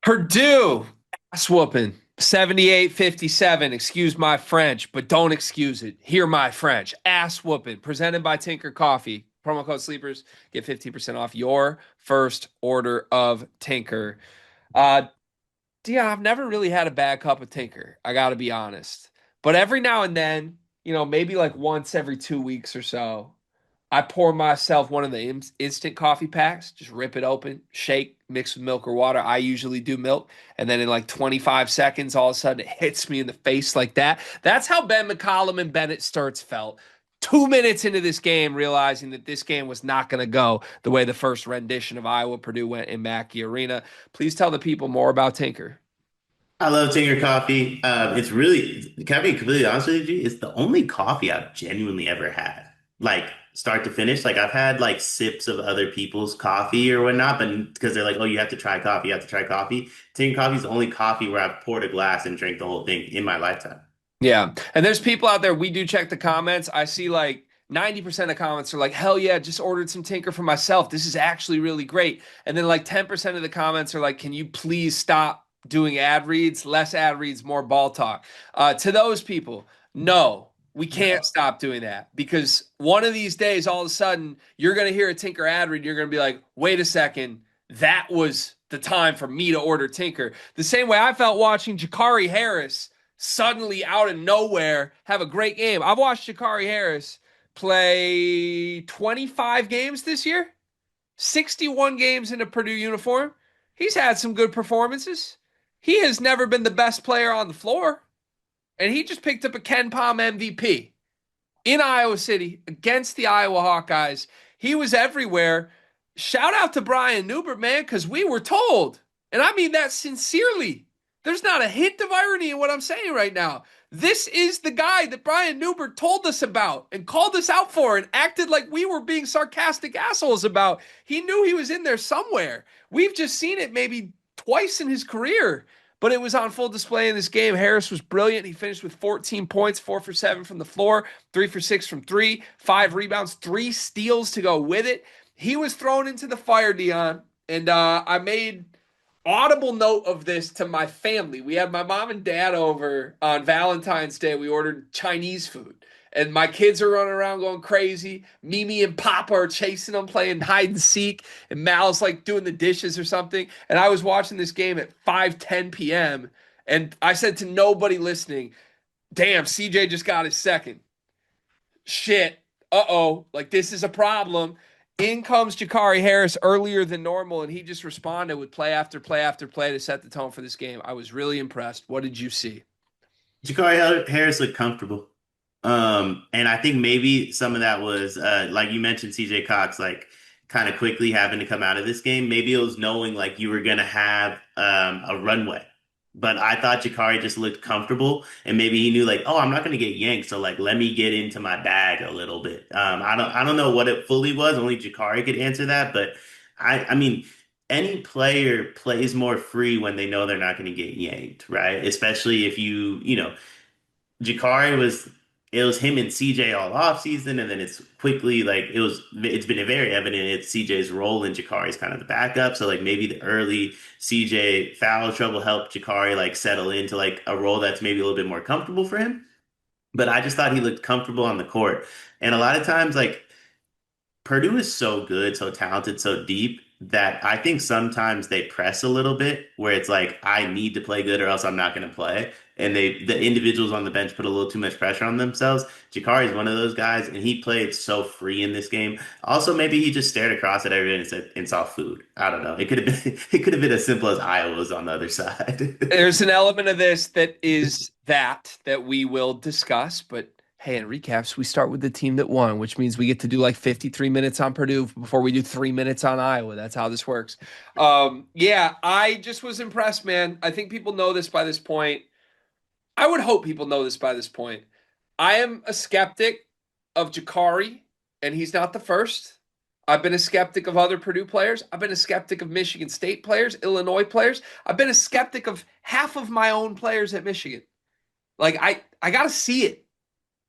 Purdue, ass whooping, 78-57. Excuse my French, but don't excuse it. Hear my French. Ass whooping. Presented by Tinker Coffee. Promo code Sleepers. Get 15% off your first order of Tinker. Uh, yeah, I've never really had a bad cup of Tinker. I got to be honest. But every now and then, maybe like once every 2 weeks or so, I pour myself one of the instant coffee packs, just rip it open, shake, mix with milk or water. I usually do milk. And then in like 25 seconds, all of a sudden it hits me in the face like that. That's how Ben McCollum and Bennett Sturts felt. 2 minutes into this game, realizing that this game was not going to go the way the first rendition of Iowa Purdue went in Mackey Arena. Please tell the people more about Tinker. I love Tinker coffee. It's really, can I be completely honest with you? It's the only coffee I've genuinely ever had, like start to finish. Like I've had like sips of other people's coffee or whatnot, but because they're like, oh, you have to try coffee, you have to try coffee. Tinker coffee is the only coffee where I've poured a glass and drank the whole thing in my lifetime. Yeah. And there's people out there, we do check the comments. I see like 90% of comments are like, hell yeah, just ordered some Tinker for myself. This is actually really great. And then like 10% of the comments are like, can you please stop doing ad reads? Less ad reads, more ball talk. To those people, no, we can't stop doing that because one of these days, all of a sudden, you're going to hear a Tinker ad read. You're going to be like, wait a second, that was the time for me to order Tinker. The same way I felt watching Jakari Harris suddenly out of nowhere have a great game. I've watched Jakari Harris play 25 games this year, 61 games in a Purdue uniform. He's had some good performances. He has never been the best player on the floor, and he just picked up a Ken Palm MVP in Iowa City against the Iowa Hawkeyes. He was everywhere. Shout out to Brian Newbert, man, because we were told, and I mean that sincerely. There's not a hint of irony in what I'm saying right now. This is the guy that Brian Newbert told us about and called us out for and acted like we were being sarcastic assholes about. He knew he was in there somewhere. We've just seen it maybe twice in his career, but it was on full display in this game. Harris was brilliant. He finished with 14 points, 4 for 7 from the floor, 3 for 6 from three, 5 rebounds, 3 steals to go with it. He was thrown into the fire, Dion, and I made audible note of this to my family. We had my mom and dad over on Valentine's Day. We ordered Chinese food. And my kids are running around going crazy. Mimi and Papa are chasing them, playing hide and seek. And Mal's like doing the dishes or something. And I was watching this game at 5:10 p.m. And I said to nobody listening, damn, CJ just got his second. Shit. Uh-oh. Like, this is a problem. In comes Jakari Harris earlier than normal, and he just responded with play after play after play to set the tone for this game. I was really impressed. What did you see? Jakari Harris looked comfortable. And I think maybe some of that was like you mentioned CJ Cox like kind of quickly having to come out of this game. Maybe it was knowing like you were gonna have a runway. But I thought Jakari just looked comfortable and maybe he knew like, oh, I'm not gonna get yanked, so like let me get into my bag a little bit. I don't know what it fully was, only Jakari could answer that, but I mean any player plays more free when they know they're not going to get yanked, right? Especially if Jakari was it was him and CJ all off season, and then it's quickly like it's been very evident it's CJ's role and Jakari's kind of the backup. So like maybe the early CJ foul trouble helped Jakari like settle into like a role that's maybe a little bit more comfortable for him. But I just thought he looked comfortable on the court. And a lot of times like Purdue is so good, so talented, so deep that I think sometimes they press a little bit where it's like, I need to play good or else I'm not going to play. And the individuals on the bench put a little too much pressure on themselves. Jakari is one of those guys, and he played so free in this game. Also, maybe he just stared across at everyone and said and saw food. I don't know. It could have been it could have been as simple as Iowa's on the other side. There's an element of this that is that we will discuss, but hey, in recaps, we start with the team that won, which means we get to do like 53 minutes on Purdue before we do 3 minutes on Iowa. That's how this works. Yeah, I just was impressed, man. I think people know this by this point. I would hope people know this by this point. I am a skeptic of Jakari, and he's not the first. I've been a skeptic of other Purdue players. I've been a skeptic of Michigan State players, Illinois players. I've been a skeptic of half of my own players at Michigan. Like I got to see it.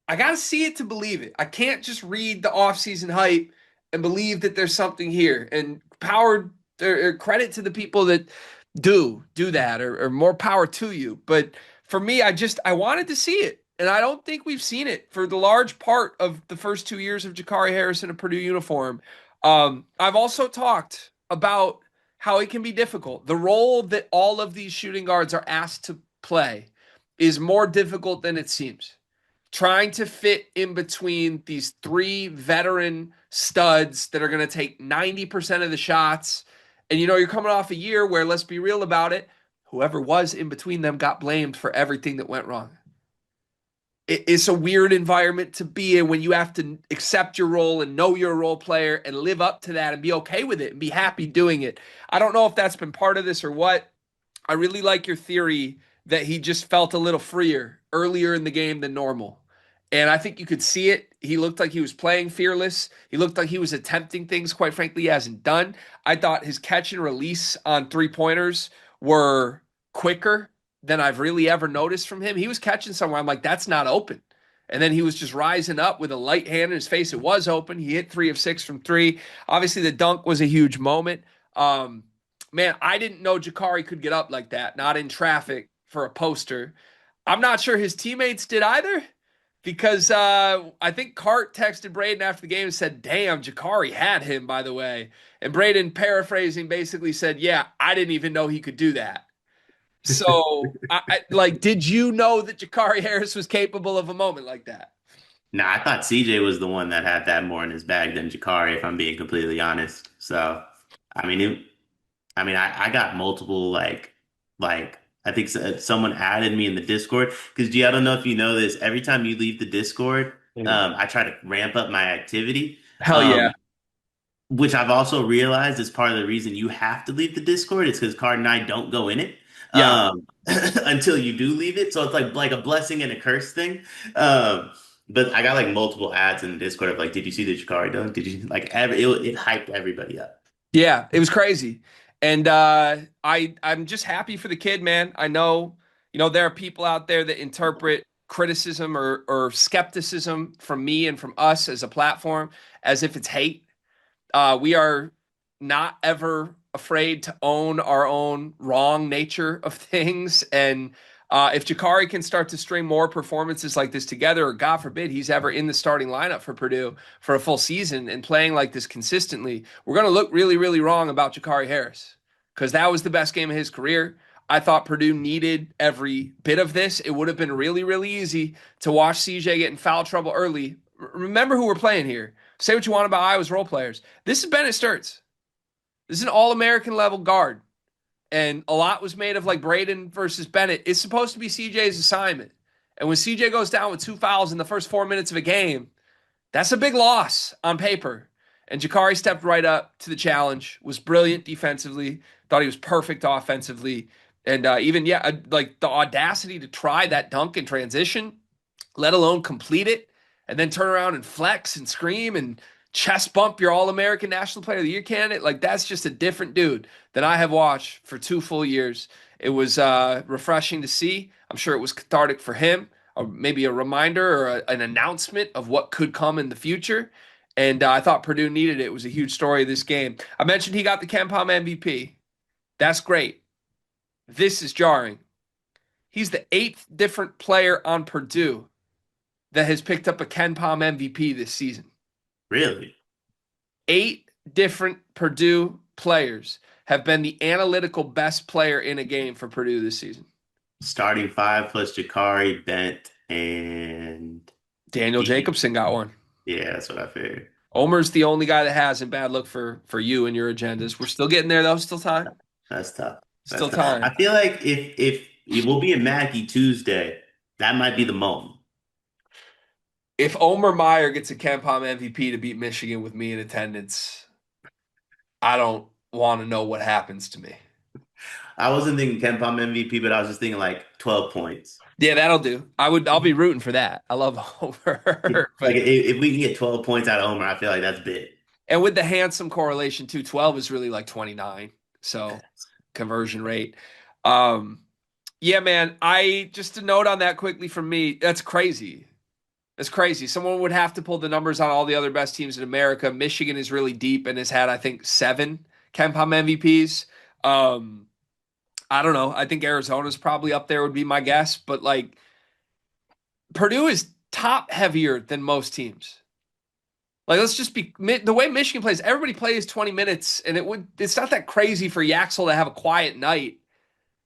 I got to see it to believe it. I can't just read the offseason hype and believe that there's something here. And power or credit to the people that do that, or more power to you. But for me, I wanted to see it. And I don't think we've seen it for the large part of the first 2 years of Jakari Harris in a Purdue uniform. I've also talked about how it can be difficult. The role that all of these shooting guards are asked to play is more difficult than it seems. Trying to fit in between these three veteran studs that are going to take 90% of the shots. And you're coming off a year where, let's be real about it, whoever was in between them got blamed for everything that went wrong. It's a weird environment to be in when you have to accept your role and know you're a role player and live up to that and be okay with it and be happy doing it. I don't know if that's been part of this or what. I really like your theory that he just felt a little freer earlier in the game than normal. And I think you could see it. He looked like he was playing fearless. He looked like he was attempting things, quite frankly, he hasn't done. I thought his catch and release on three-pointers were quicker than I've really ever noticed from him. He was catching somewhere. I'm like, that's not open. And then he was just rising up with a light hand in his face. It was open. He hit 3 of 6 from three. Obviously, the dunk was a huge moment. Man, I didn't know Jakari could get up like that, not in traffic for a poster. I'm not sure his teammates did either, because I think Cart texted Braden after the game and said, damn, Jakari had him, by the way. And Braden, paraphrasing, basically said, yeah, I didn't even know he could do that. So, did you know that Jakari Harris was capable of a moment like that? Nah, I thought CJ was the one that had that more in his bag than Jakari, if I'm being completely honest. So, I mean, I got multiple I think someone added me in the Discord because G, I don't know if you know this. Every time you leave the Discord, I try to ramp up my activity. Hell yeah. Um, which I've also realized is part of the reason you have to leave the Discord. It's because Card and I don't go in it Yeah. until you do leave it. So it's like a blessing and a curse thing. Um, but I got like multiple ads in the Discord of like, did you see the Jakari dunk? Did you it hyped everybody up. Yeah, it was crazy. And I'm just happy for the kid, man. I know, there are people out there that interpret criticism or skepticism from me and from us as a platform as if it's hate. We are not ever afraid to own our own wrong nature of things. And if Jakari can start to string more performances like this together, or God forbid he's ever in the starting lineup for Purdue for a full season and playing like this consistently, we're going to look really, really wrong about Jakari Harris, because that was the best game of his career. I thought Purdue needed every bit of this. It would have been really, really easy to watch CJ get in foul trouble early. Remember who we're playing here. Say what you want about Iowa's role players. This is Bennett Sturts. This is an all-American level guard. And a lot was made of like Braden versus Bennett. It's supposed to be CJ's assignment. And when CJ goes down with 2 fouls in the first 4 minutes of a game, that's a big loss on paper. And Jakari stepped right up to the challenge, was brilliant defensively, thought he was perfect offensively. And like the audacity to try that dunk in transition, let alone complete it, and then turn around and flex and scream and chest bump your All-American National Player of the Year candidate. Like, that's just a different dude than I have watched for 2 full years. It was refreshing to see. I'm sure it was cathartic for him, or maybe a reminder or an announcement of what could come in the future. And I thought Purdue needed it. It was a huge story of this game. I mentioned he got the KenPom MVP. That's great. This is jarring. He's the 8th different player on Purdue that has picked up a KenPom MVP this season. Really? 8 different Purdue players have been the analytical best player in a game for Purdue this season. Starting 5 plus Jakari, Bent, and Daniel Jacobson got one. Yeah, that's what I figured. Omar's the only guy that hasn't. Bad look for you and your agendas. We're still getting there, though. Still time. That's tough. Still time. I feel like if it will be a Mackey Tuesday, that might be the moment. If Omar Meyer gets a KenPom MVP to beat Michigan with me in attendance, I don't want to know what happens to me. I wasn't thinking KenPom MVP, but I was just thinking like 12 points. Yeah, that'll do. I'll be rooting for that. I love Omar. Like if we can get 12 points out of Omar, I feel like that's big. And with the handsome correlation too, 12 is really like 29. So conversion rate. Yeah, man. Just a note on that quickly from me. That's crazy. That's crazy. Someone would have to pull the numbers on all the other best teams in America. Michigan is really deep and has had, I think, 7 KenPom MVPs. I don't know. I think Arizona's probably up there would be my guess, but like Purdue is top heavier than most teams. Like let's just be the way Michigan plays. Everybody plays 20 minutes, and it's not that crazy for Yaxel to have a quiet night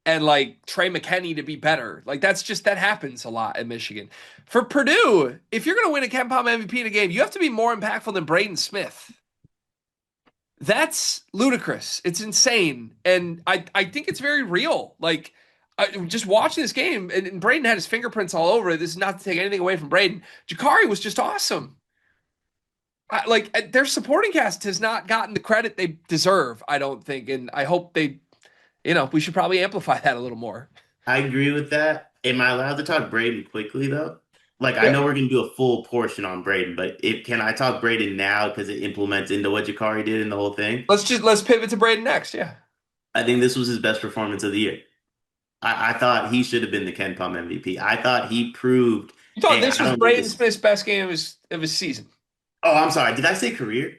and like Trey McKenney to be better. Like that happens a lot at Michigan. For Purdue, if you're going to win a Ken Palm MVP in a game, you have to be more impactful than Braden Smith. That's ludicrous. It's insane, and I think it's very real. Like just watching this game, and Braden had his fingerprints all over it. This is not to take anything away from Braden. Jakari was just awesome. Their supporting cast has not gotten the credit they deserve, I don't think, and I hope we should probably amplify that a little more. I agree with that. Am I allowed to talk Braden quickly though? Like I Yeah, know we're gonna do a full portion on Braden, but if can I talk Braden now because it implements into what Jakari did in the whole thing? let's pivot to Braden next. Yeah, I think this was his best performance of the year. I thought he should have been the Ken Palm MVP. I thought he proved, you thought and this I was don't think Braden this. Smith's best game of his season Oh, I'm sorry. Did I say career?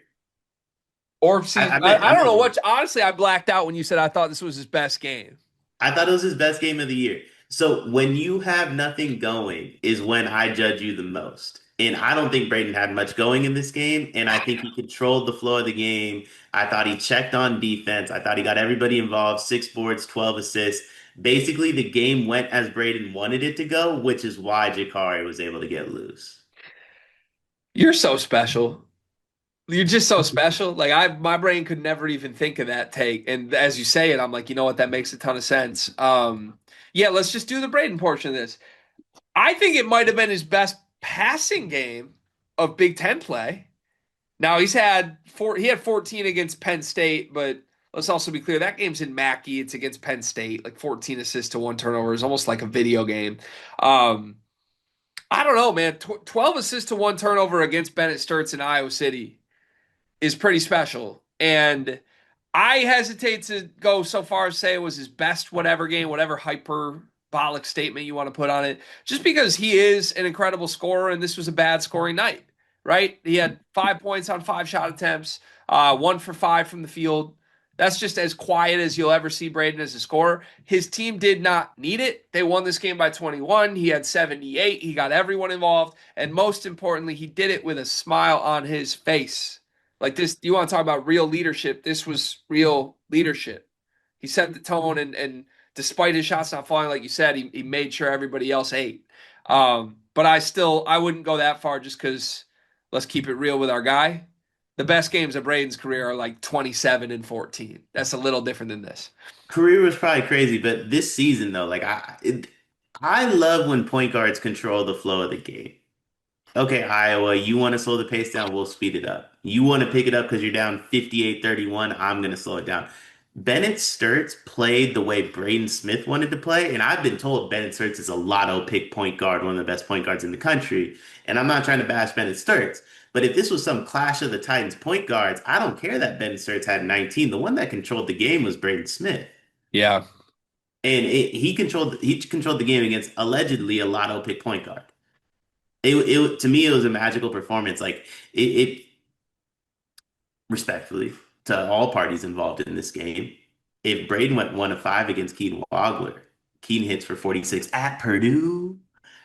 or season? I I don't know meant what. Honestly, I blacked out when you said I thought this was his best game. I thought it was his best game of the year. So when you have nothing going is when I judge you the most. And I don't think Braden had much going in this game. And I think he controlled the flow of the game. I thought he checked on defense. I thought he got everybody involved, 6 boards, 12 assists. Basically, the game went as Braden wanted it to go, which is why Jakari was able to get loose. You're so special. You're just so special. Like my brain could never even think of that take. And as you say it, I'm like, you know what? That makes a ton of sense. Yeah, let's just do the Braden portion of this. I think it might have been his best passing game of Big Ten play. Now he had 14 against Penn State, but let's also be clear that game's in Mackey. It's against Penn State. Like 14 assists to 1 turnover is almost like a video game. Um, I don't know, man. 12 assists to 1 turnover against Bennett Sturts in Iowa City is pretty special. And I hesitate to go so far as say it was his best whatever game, whatever hyperbolic statement you want to put on it, just because he is an incredible scorer and this was a bad scoring night, right? He had 5 points on 5 shot attempts, 1 for 5 from the field. That's just as quiet as you'll ever see Braden as a scorer. His team did not need it. They won this game by 21. He had 78. He got everyone involved. And most importantly, he did it with a smile on his face. Like this, you want to talk about real leadership? This was real leadership. He set the tone, and despite his shots not falling, like you said, he made sure everybody else ate. But I wouldn't go that far just because let's keep it real with our guy. The best games of Braden's career are like 27 and 14. That's a little different than this. Career was probably crazy, but this season though, I love when point guards control the flow of the game. Okay, Iowa, you want to slow the pace down, we'll speed it up. You want to pick it up because you're down 58-31, I'm going to slow it down. Bennett Sturts played the way Braden Smith wanted to play, and I've been told Bennett Sturts is a lotto pick point guard, one of the best point guards in the country. And I'm not trying to bash Bennett Sturts, but if this was some clash of the Titans point guards, I don't care that Bennett Sturts had 19. The one that controlled the game was Braden Smith. Yeah. And he controlled the game against allegedly a lotto pick point guard. To me it was a magical performance. Like it respectfully to all parties involved in this game. If Braden went 1 of 5 against Keaton Wagler, Keaton hits for 46 at Purdue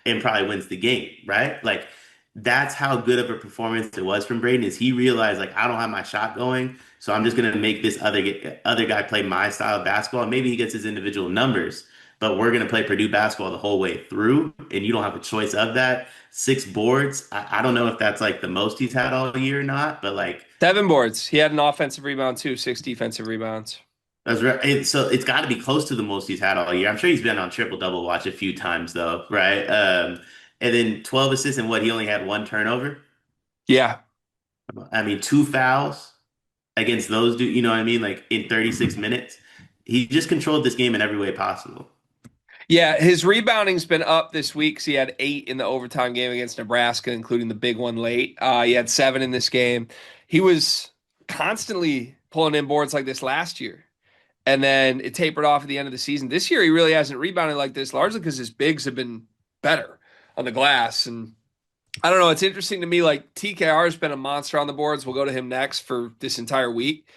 and probably wins the game, right? Like that's how good of a performance it was from Braden. Is he realized like I don't have my shot going, so I'm just gonna make this other guy play my style of basketball. And maybe he gets his individual numbers, but we're gonna play Purdue basketball the whole way through, and you don't have a choice of that. 6 boards. I don't know if that's like the most he's had all year or not, but like 7 boards. He had an offensive rebound too, 6 defensive rebounds. that's right. So it's got to be close to the most he's had all year. I'm sure he's been on triple double watch a few times though, right? And then 12 assists and what he only had 1 turnover. Yeah. I mean, 2 fouls against those dude. You know what I mean? Like in 36 minutes, he just controlled this game in every way possible. Yeah, his rebounding's been up this week. So he had 8 in the overtime game against Nebraska, including the big one late. He had 7 in this game. He was constantly pulling in boards like this last year. And then it tapered off at the end of the season. This year, he really hasn't rebounded like this, largely because his bigs have been better on the glass. And I don't know. It's interesting to me. Like TKR has been a monster on the boards. We'll go to him next for this entire week.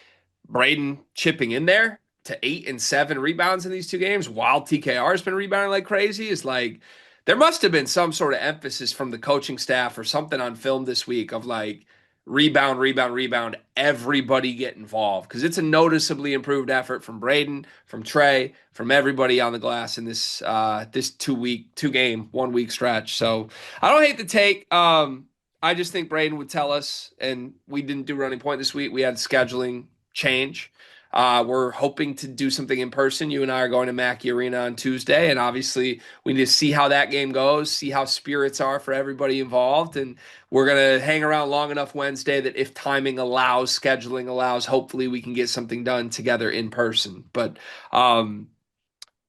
Braden chipping in there. to 8 and 7 rebounds in these two games while TKR has been rebounding like crazy is like there must have been some sort of emphasis from the coaching staff or something on film this week of like rebound, rebound, rebound, everybody get involved because it's a noticeably improved effort from Braden, from Trey, from everybody on the glass in this 2 game 1 week stretch. So I don't hate the take. I just think Braden would tell us, and we didn't do running point this week. We had scheduling change. We're hoping to do something in person. You and I are going to Mackey Arena on Tuesday, and obviously we need to see how that game goes, see how spirits are for everybody involved, and we're going to hang around long enough Wednesday that if timing allows, scheduling allows, hopefully we can get something done together in person. But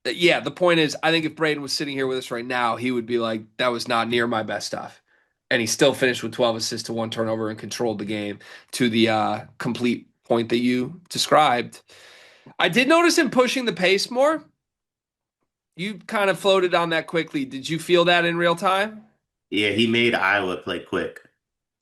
yeah, the point is, I think if Braden was sitting here with us right now, he would be like, that was not near my best stuff. And he still finished with 12 assists to 1 turnover and controlled the game to the complete point that you described. I did notice him pushing the pace more. You kind of floated on that quickly. Did you feel that in real time? Yeah, he made Iowa play quick.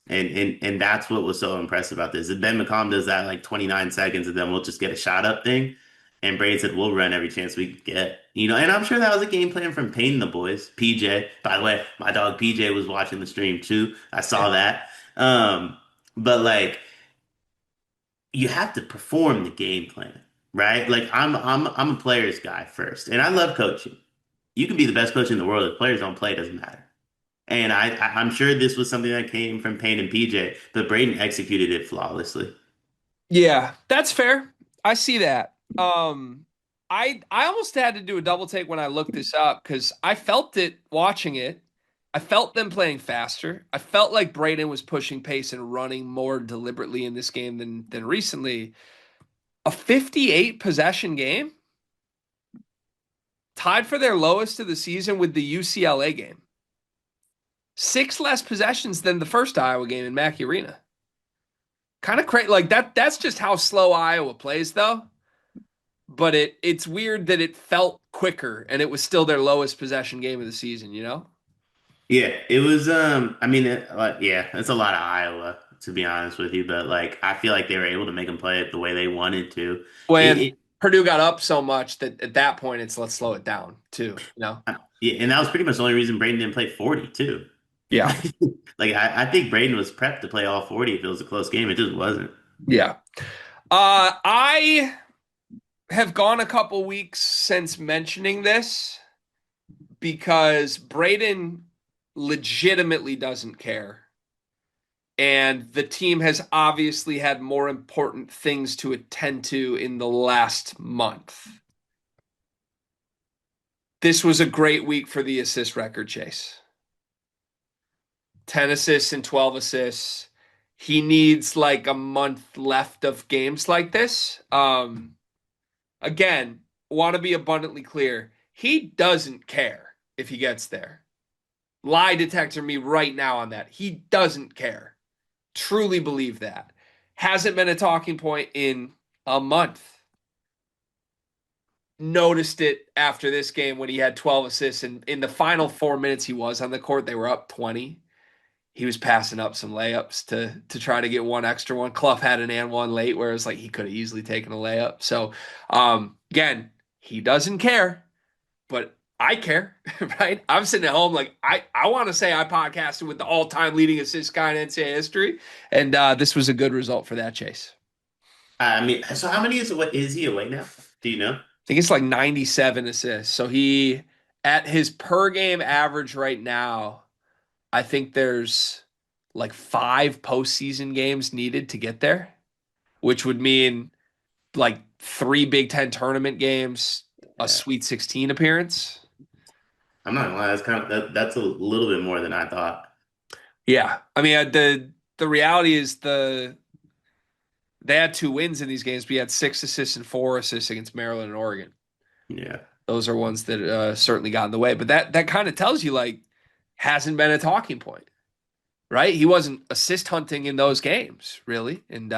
And that's what was so impressive about this. And Ben McCollum does that like 29 seconds and then we'll just get a shot up thing. And Braden said, we'll run every chance we get. And I'm sure that was a game plan from Payne the boys. PJ, by the way, my dog PJ was watching the stream too. I saw that. But like, you have to perform the game plan, right? Like I'm a players guy first, and I love coaching. You can be the best coach in the world if players don't play, it doesn't matter. And I'm sure this was something that came from Payne and PJ, but Braden executed it flawlessly. Yeah, that's fair. I see that. I almost had to do a double take when I looked this up because I felt it watching it. I felt them playing faster. I felt like Braden was pushing pace and running more deliberately in this game than recently. A 58 possession game, tied for their lowest of the season with the UCLA game. 6 less possessions than the first Iowa game in Mackey Arena. Kind of crazy. Like that's just how slow Iowa plays, though. But it's weird that it felt quicker and it was still their lowest possession game of the season, you know? Yeah, it was. I mean, yeah, it's a lot of Iowa to be honest with you, but like I feel like they were able to make them play it the way they wanted to. When It, Purdue got up so much that at that point it's let's slow it down too, you know? yeah, and that was pretty much the only reason Braden didn't play 40 too. Yeah. Like I think Braden was prepped to play all 40 if it was a close game. It just wasn't. Yeah. I have gone a couple weeks since mentioning this because Braden legitimately doesn't care. And the team has obviously had more important things to attend to in the last month. This was a great week for the assist record chase. 10 assists and 12 assists. He needs like a month left of games like this. Again, want to be abundantly clear. He doesn't care if he gets there. Lie detector me right now on that. He doesn't care. Truly believe that. Hasn't been a talking point in a month. Noticed it after this game when he had 12 assists. And in the final 4 minutes he was on the court, they were up 20. He was passing up some layups to try to get one extra one. Kluff had an and one late where it was like he could have easily taken a layup. So again, he doesn't care, but I care, right? I'm sitting at home like I want to say I podcasted with the all-time leading assist guy in NCAA history, and this was a good result for that chase. I mean, so how many is he away now? Do you know? I think it's like 97 assists. So he at his per game average right now, I think there's like 5 postseason games needed to get there, which would mean like 3 Big Ten tournament games, a Yeah. Sweet 16 appearance. I'm not gonna lie, that's a little bit more than I thought. Yeah, I mean the reality is they had 2 wins in these games, but he had 6 assists and 4 assists against Maryland and Oregon. Yeah. Those are ones that certainly got in the way, but that kind of tells you like hasn't been a talking point. Right? He wasn't assist hunting in those games, really. And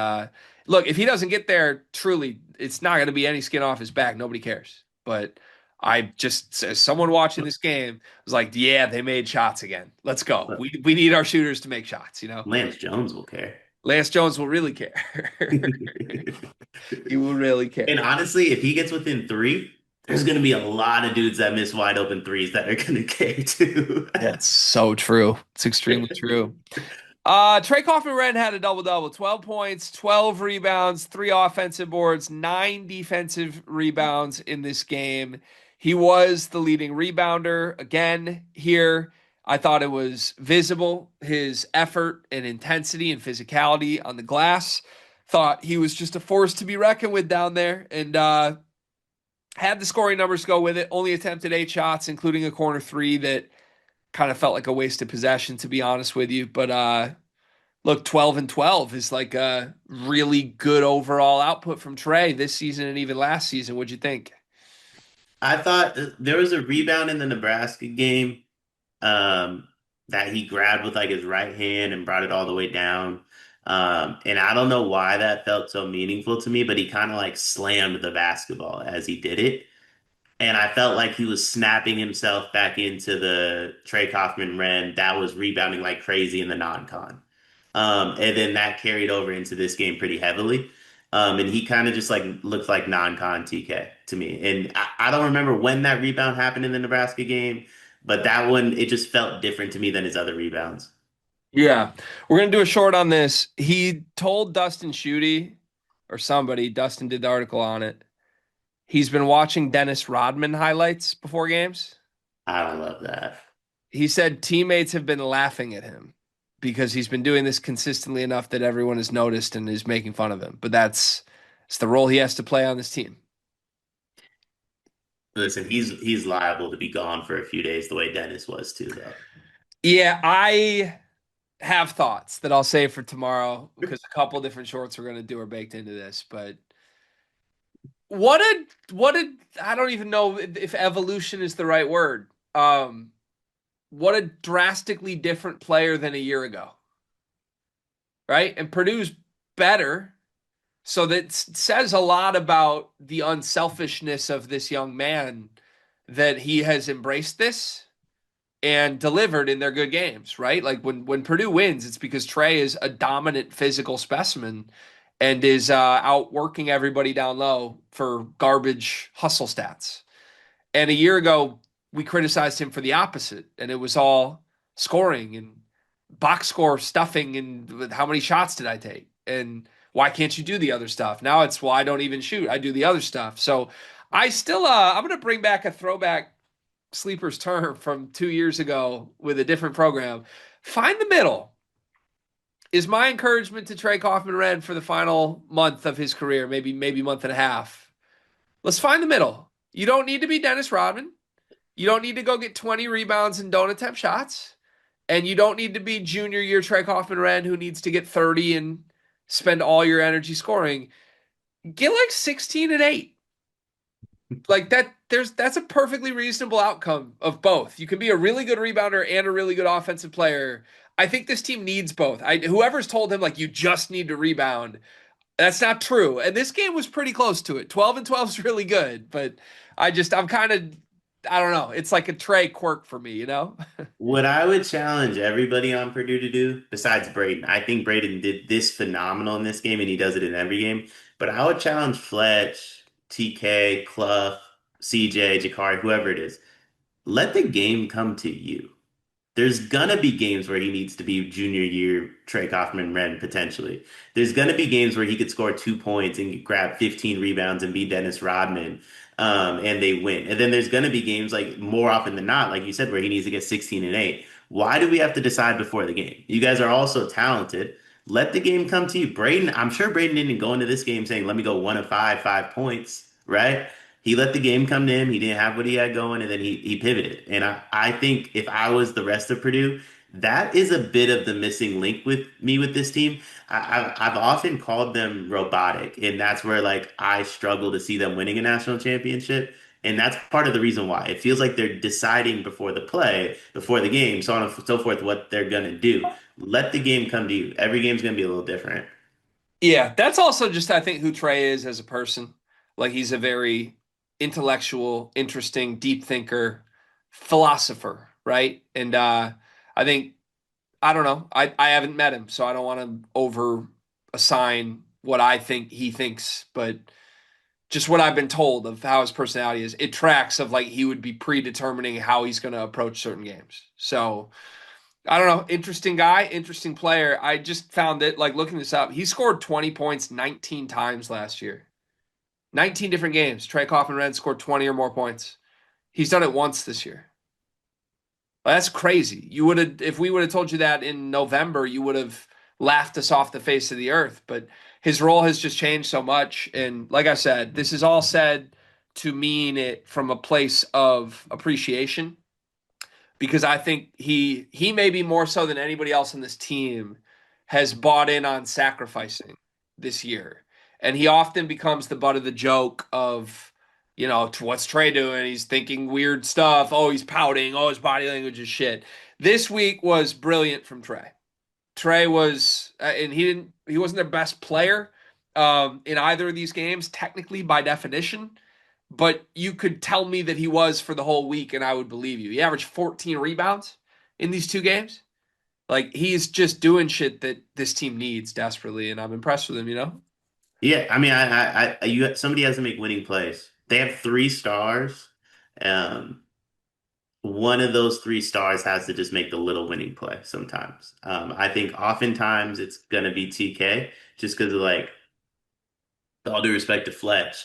look, if he doesn't get there, truly, it's not going to be any skin off his back. Nobody cares. But I just, as someone watching this game, was like, yeah, they made shots again. Let's go. But We need our shooters to make shots, you know? Lance Jones will care. Lance Jones will really care. He will really And care. honestly, if he gets within three, there's going to be a lot of dudes that miss wide open threes that are going to care too. That's so true. It's extremely true. Trey Kaufman-Renn had a double-double, 12 points, 12 rebounds, 3 offensive boards, 9 defensive rebounds in this game. He was the leading rebounder again here. I thought it was visible, his effort and intensity and physicality on the glass. Thought he was just a force to be reckoned with down there, and had the scoring numbers go with it. Only attempted 8 shots, including a corner 3 that kind of felt like a wasted possession, to be honest with you. But look, 12 and 12 is like a really good overall output from Trey this season and even last season. What'd you think? I thought there was a rebound in the Nebraska game um, that he grabbed with like his right hand and brought it all the way down. And I don't know why that felt so meaningful to me, but he kind of like slammed the basketball as he did it. And I felt like he was snapping himself back into the Trey Kaufman-Renn that was rebounding like crazy in the non-con. And then that carried over into this game pretty heavily. And he kind of just like looked like non-con TK to me. And I don't remember when that rebound happened in the Nebraska game, but that one, it just felt different to me than his other rebounds. Yeah, we're gonna do a short on this. He told Dustin Schutte or somebody, Dustin did the article on it. He's been watching Dennis Rodman highlights before games. I don't love that. He said teammates have been laughing at him because he's been doing this consistently enough that everyone has noticed and is making fun of him. But that's it's the role he has to play on this team. Listen, he's liable to be gone for a few days the way Dennis was too, though. Yeah, I have thoughts that I'll save for tomorrow because a couple different shorts we're going to do are baked into this. But what a I don't even know if evolution is the right word. What a drastically different player than a year ago, right? And Purdue's better. So that says a lot about the unselfishness of this young man that he has embraced this and delivered in their good games, right? Like when Purdue wins, it's because Trey is a dominant physical specimen and is outworking everybody down low for garbage hustle stats. And a year ago, we criticized him for the opposite, and it was all scoring and box score stuffing and how many shots did I take? And why can't you do the other stuff? Now it's, well, I don't even shoot. I do the other stuff. So I still I'm gonna bring back a throwback sleeper's term from 2 years ago with a different program. Find the middle is my encouragement to Trey Kaufman-Renn for the final month of his career, maybe month and a half. Let's find the middle. You don't need to be Dennis Rodman. You don't need to go get 20 rebounds and don't attempt shots. And you don't need to be junior year Trey Kaufman-Renn who needs to get 30 and spend all your energy scoring. Get like 16 and 8. Like that's a perfectly reasonable outcome of both. You can be a really good rebounder and a really good offensive player. I think this team needs both. Whoever's told him like you just need to rebound, that's not true. And this game was pretty close to it. 12 and 12 is really good, but I'm kind of I don't know. It's like a Trey quirk for me, you know? What I would challenge everybody on Purdue to do, besides Braden, I think Braden did this phenomenal in this game and he does it in every game. But I would challenge Fletch, TK, Kluff, CJ, Jakari, whoever it is. Let the game come to you. There's gonna be games where he needs to be junior year Trey Kaufman-Renn potentially. There's gonna be games where he could score 2 points and grab 15 rebounds and be Dennis Rodman, and they win. And then there's gonna be games like more often than not, like you said, where he needs to get 16 and 8. Why do we have to decide before the game? You guys are all so talented. Let the game come to you. Braden, I'm sure Braden didn't go into this game saying, "Let me go 1 of 5, 5 points," right? He let the game come to him. He didn't have what he had going, and then he pivoted. And I think if I was the rest of Purdue, that is a bit of the missing link with me with this team. I've often called them robotic, and that's where like I struggle to see them winning a national championship. And that's part of the reason why. It feels like they're deciding before the play, before the game, so on and so forth, what they're gonna do. Let the game come to you. Every game's gonna be a little different. Yeah, that's also just I think who Trey is as a person. Like he's a very intellectual, interesting, deep thinker, philosopher, right? And I think I don't know. I haven't met him, so I don't want to over assign what I think he thinks, but just what I've been told of how his personality is, it tracks of like he would be predetermining how he's going to approach certain games. So I don't know. Interesting guy, interesting player. I just found it like looking this up. He scored 20 points 19 times last year. 19 different games. Trey Kaufman-Renn scored 20 or more points. He's done it once this year. That's crazy. You would have, if we would have told you that in November, you would have laughed us off the face of the earth. But his role has just changed so much. And like I said, this is all said to mean it from a place of appreciation because I think he maybe more so than anybody else on this team has bought in on sacrificing this year. And he often becomes the butt of the joke of, what's Trey doing? He's thinking weird stuff. Oh, he's pouting. Oh, his body language is shit. This week was brilliant from Trey. Trey was, and he wasn't their best player in either of these games, technically by definition, but you could tell me that he was for the whole week, and I would believe you. He averaged 14 rebounds in these two games. Like he's just doing shit that this team needs desperately, and I'm impressed with him. Yeah, I mean, somebody has to make winning plays. They have three stars. Um, One of those three stars has to just make the little winning play sometimes. I think oftentimes it's gonna be TK just because of like all due respect to Fletch.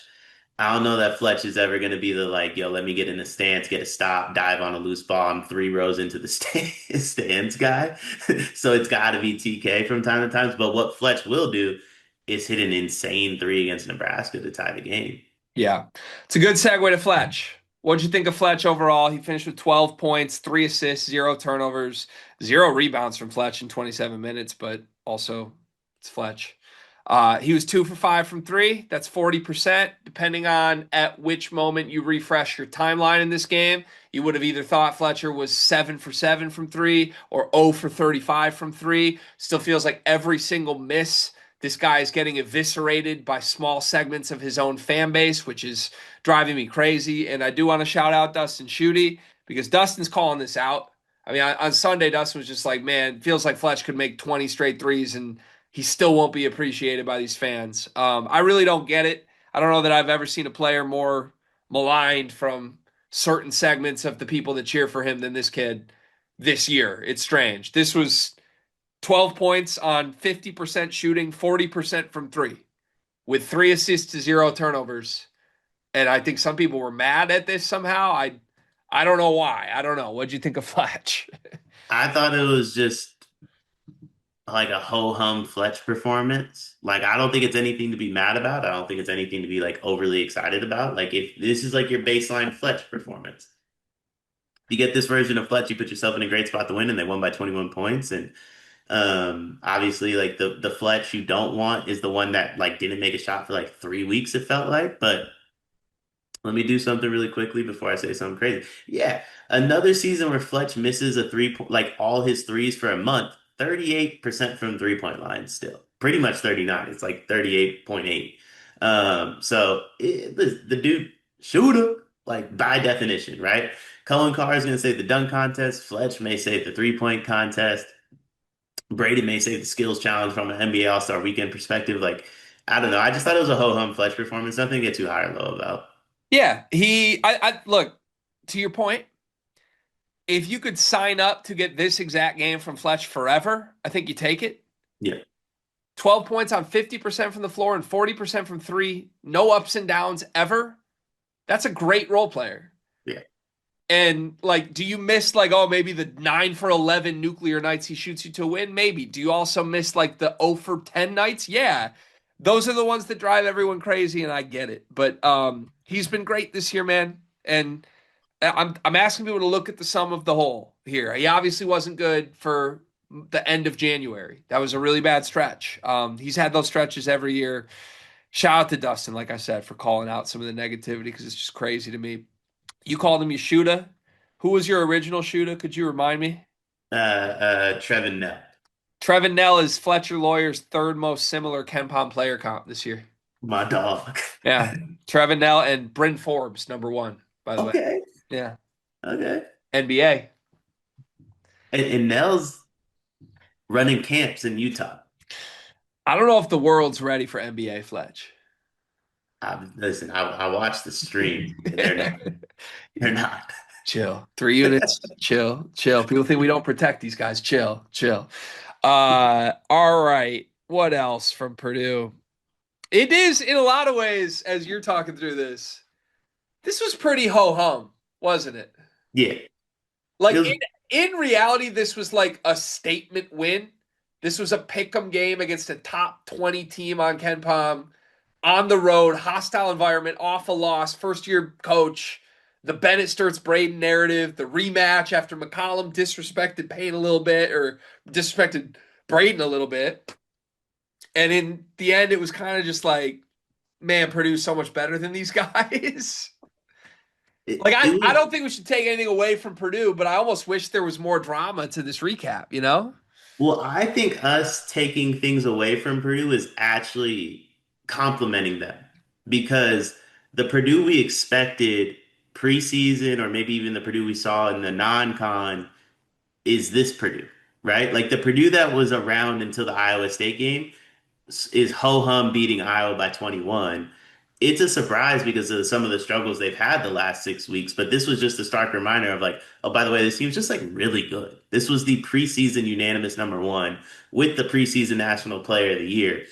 I don't know that Fletch is ever gonna be the like, yo, let me get in the stance, get a stop, dive on a loose ball, I'm 3 rows into the stands guy. So it's gotta be TK from time to time. But what Fletch will do is hit an insane three against Nebraska to tie the game. Yeah. It's a good segue to Fletch. What'd you think of Fletch overall? He finished with 12 points, 3 assists, 0 turnovers, 0 rebounds from Fletch in 27 minutes, but also it's Fletch. He was 2 for 5 from three. That's 40%. Depending on at which moment you refresh your timeline in this game, you would have either thought Fletcher was 7 for 7 from three or 0 for 35 from three. Still feels like every single miss this guy is getting eviscerated by small segments of his own fan base, which is driving me crazy. And I do want to shout out Dustin Schutte because Dustin's calling this out. I mean, on Sunday, Dustin was just like, man, feels like Fletch could make 20 straight threes and he still won't be appreciated by these fans. I really don't get it. I don't know that I've ever seen a player more maligned from certain segments of the people that cheer for him than this kid this year. It's strange. This was 12 points on 50% shooting, 40% from three, with 3 assists to 0 turnovers. And I think some people were mad at this somehow. I don't know why. I don't know. What'd you think of Fletch? I thought it was just like a ho-hum Fletch performance. Like, I don't think it's anything to be mad about. I don't think it's anything to be like overly excited about. Like, if this is like your baseline Fletch performance, you get this version of Fletch, you put yourself in a great spot to win, and they won by 21 points. And obviously, like the Fletch you don't want is the one that like didn't make a shot for like 3 weeks, it felt like. But let me do something really quickly before I say something crazy. Yeah, another season where Fletch misses a like all his threes for a month, 38% from 3-point line still. Pretty much 39. It's like 38.8. The dude shooter, like by definition, right? Cullen Carr is gonna say the dunk contest, Fletch may say the 3-point contest. Braden may say the skills challenge from an NBA All-Star Weekend perspective. Like, I don't know. I just thought it was a ho-hum Fletch performance. Nothing to get too high or low about. Yeah, I look, to your point, if you could sign up to get this exact game from Fletch forever, I think you take it. Yeah. 12 points on 50% from the floor and 40% from three, no ups and downs ever. That's a great role player. Yeah. And like, do you miss like, oh, maybe the 9 for 11 nuclear nights he shoots you to win? Maybe. Do you also miss like the 0 for 10 nights? Yeah. Those are the ones that drive everyone crazy, and I get it. But he's been great this year, man. And I'm asking people to look at the sum of the whole here. He obviously wasn't good for the end of January. That was a really bad stretch. He's had those stretches every year. Shout out to Dustin, like I said, for calling out some of the negativity because it's just crazy to me. You called him Yeshuda. Who was your original shooter? Could you remind me? Trevin Nell. Trevin Nell is Fletcher Lawyer's third most similar KenPom player comp this year. My dog. Yeah. Trevin Nell and Bryn Forbes, #1, by the way. Okay. Yeah. Okay. NBA. And Nell's running camps in Utah. I don't know if the world's ready for NBA, Fletch. Listen, I watched the stream, and they're not. They're not. Chill. 3 units. Chill. Chill. People think we don't protect these guys. Chill. Chill. All right. What else from Purdue? It is in a lot of ways, as you're talking through this. This was pretty ho hum, wasn't it? Yeah, it Like was. in reality, this was like a statement win. This was a pick'em game against a top 20 team on Ken Palm, on the road, hostile environment, off a loss, first year coach, the Bennett Sturts Braden narrative, the rematch after McCollum disrespected Payne a little bit or disrespected Braden a little bit. And in the end, it was kind of just like, man, Purdue's so much better than these guys. Like It I was. don't think we should take anything away from Purdue, but I almost wish there was more drama to this recap, you know? Well, I think us taking things away from Purdue is actually complimenting them because the Purdue we expected preseason, or maybe even the Purdue we saw in the non-con, is this Purdue, right? Like the Purdue that was around until the Iowa State game is ho-hum beating Iowa by 21. It's a surprise because of some of the struggles they've had the last 6 weeks, but this was just a stark reminder of like, oh, by the way, this team's just like really good. This was the preseason unanimous number one with the preseason national player of the year,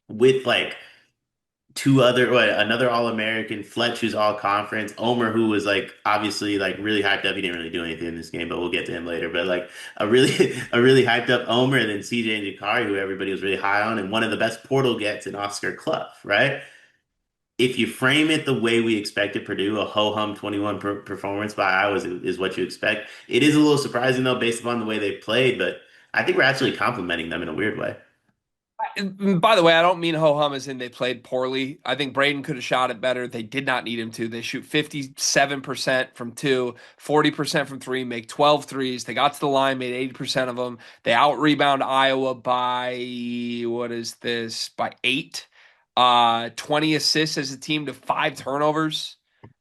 with like another All-American, Fletch, who's all conference, Omer, who was like obviously like really hyped up. He didn't really do anything in this game, but we'll get to him later. But like a really a really hyped up Omer, and then CJ and Jakari, who everybody was really high on, and one of the best portal gets in Oscar Kluff, right? If you frame it the way we expected Purdue, a ho-hum 21 performance by Iowa is what you expect. It is a little surprising though, based upon the way they played, but I think we're actually complimenting them in a weird way. And by the way, I don't mean ho hum as in they played poorly. I think Braden could have shot it better. They did not need him to. They shoot 57% from two, 40% from three, make 12 threes. They got to the line, made 80% of them. They out rebound Iowa by, what is this, by 8. 20 assists as a team to 5 turnovers.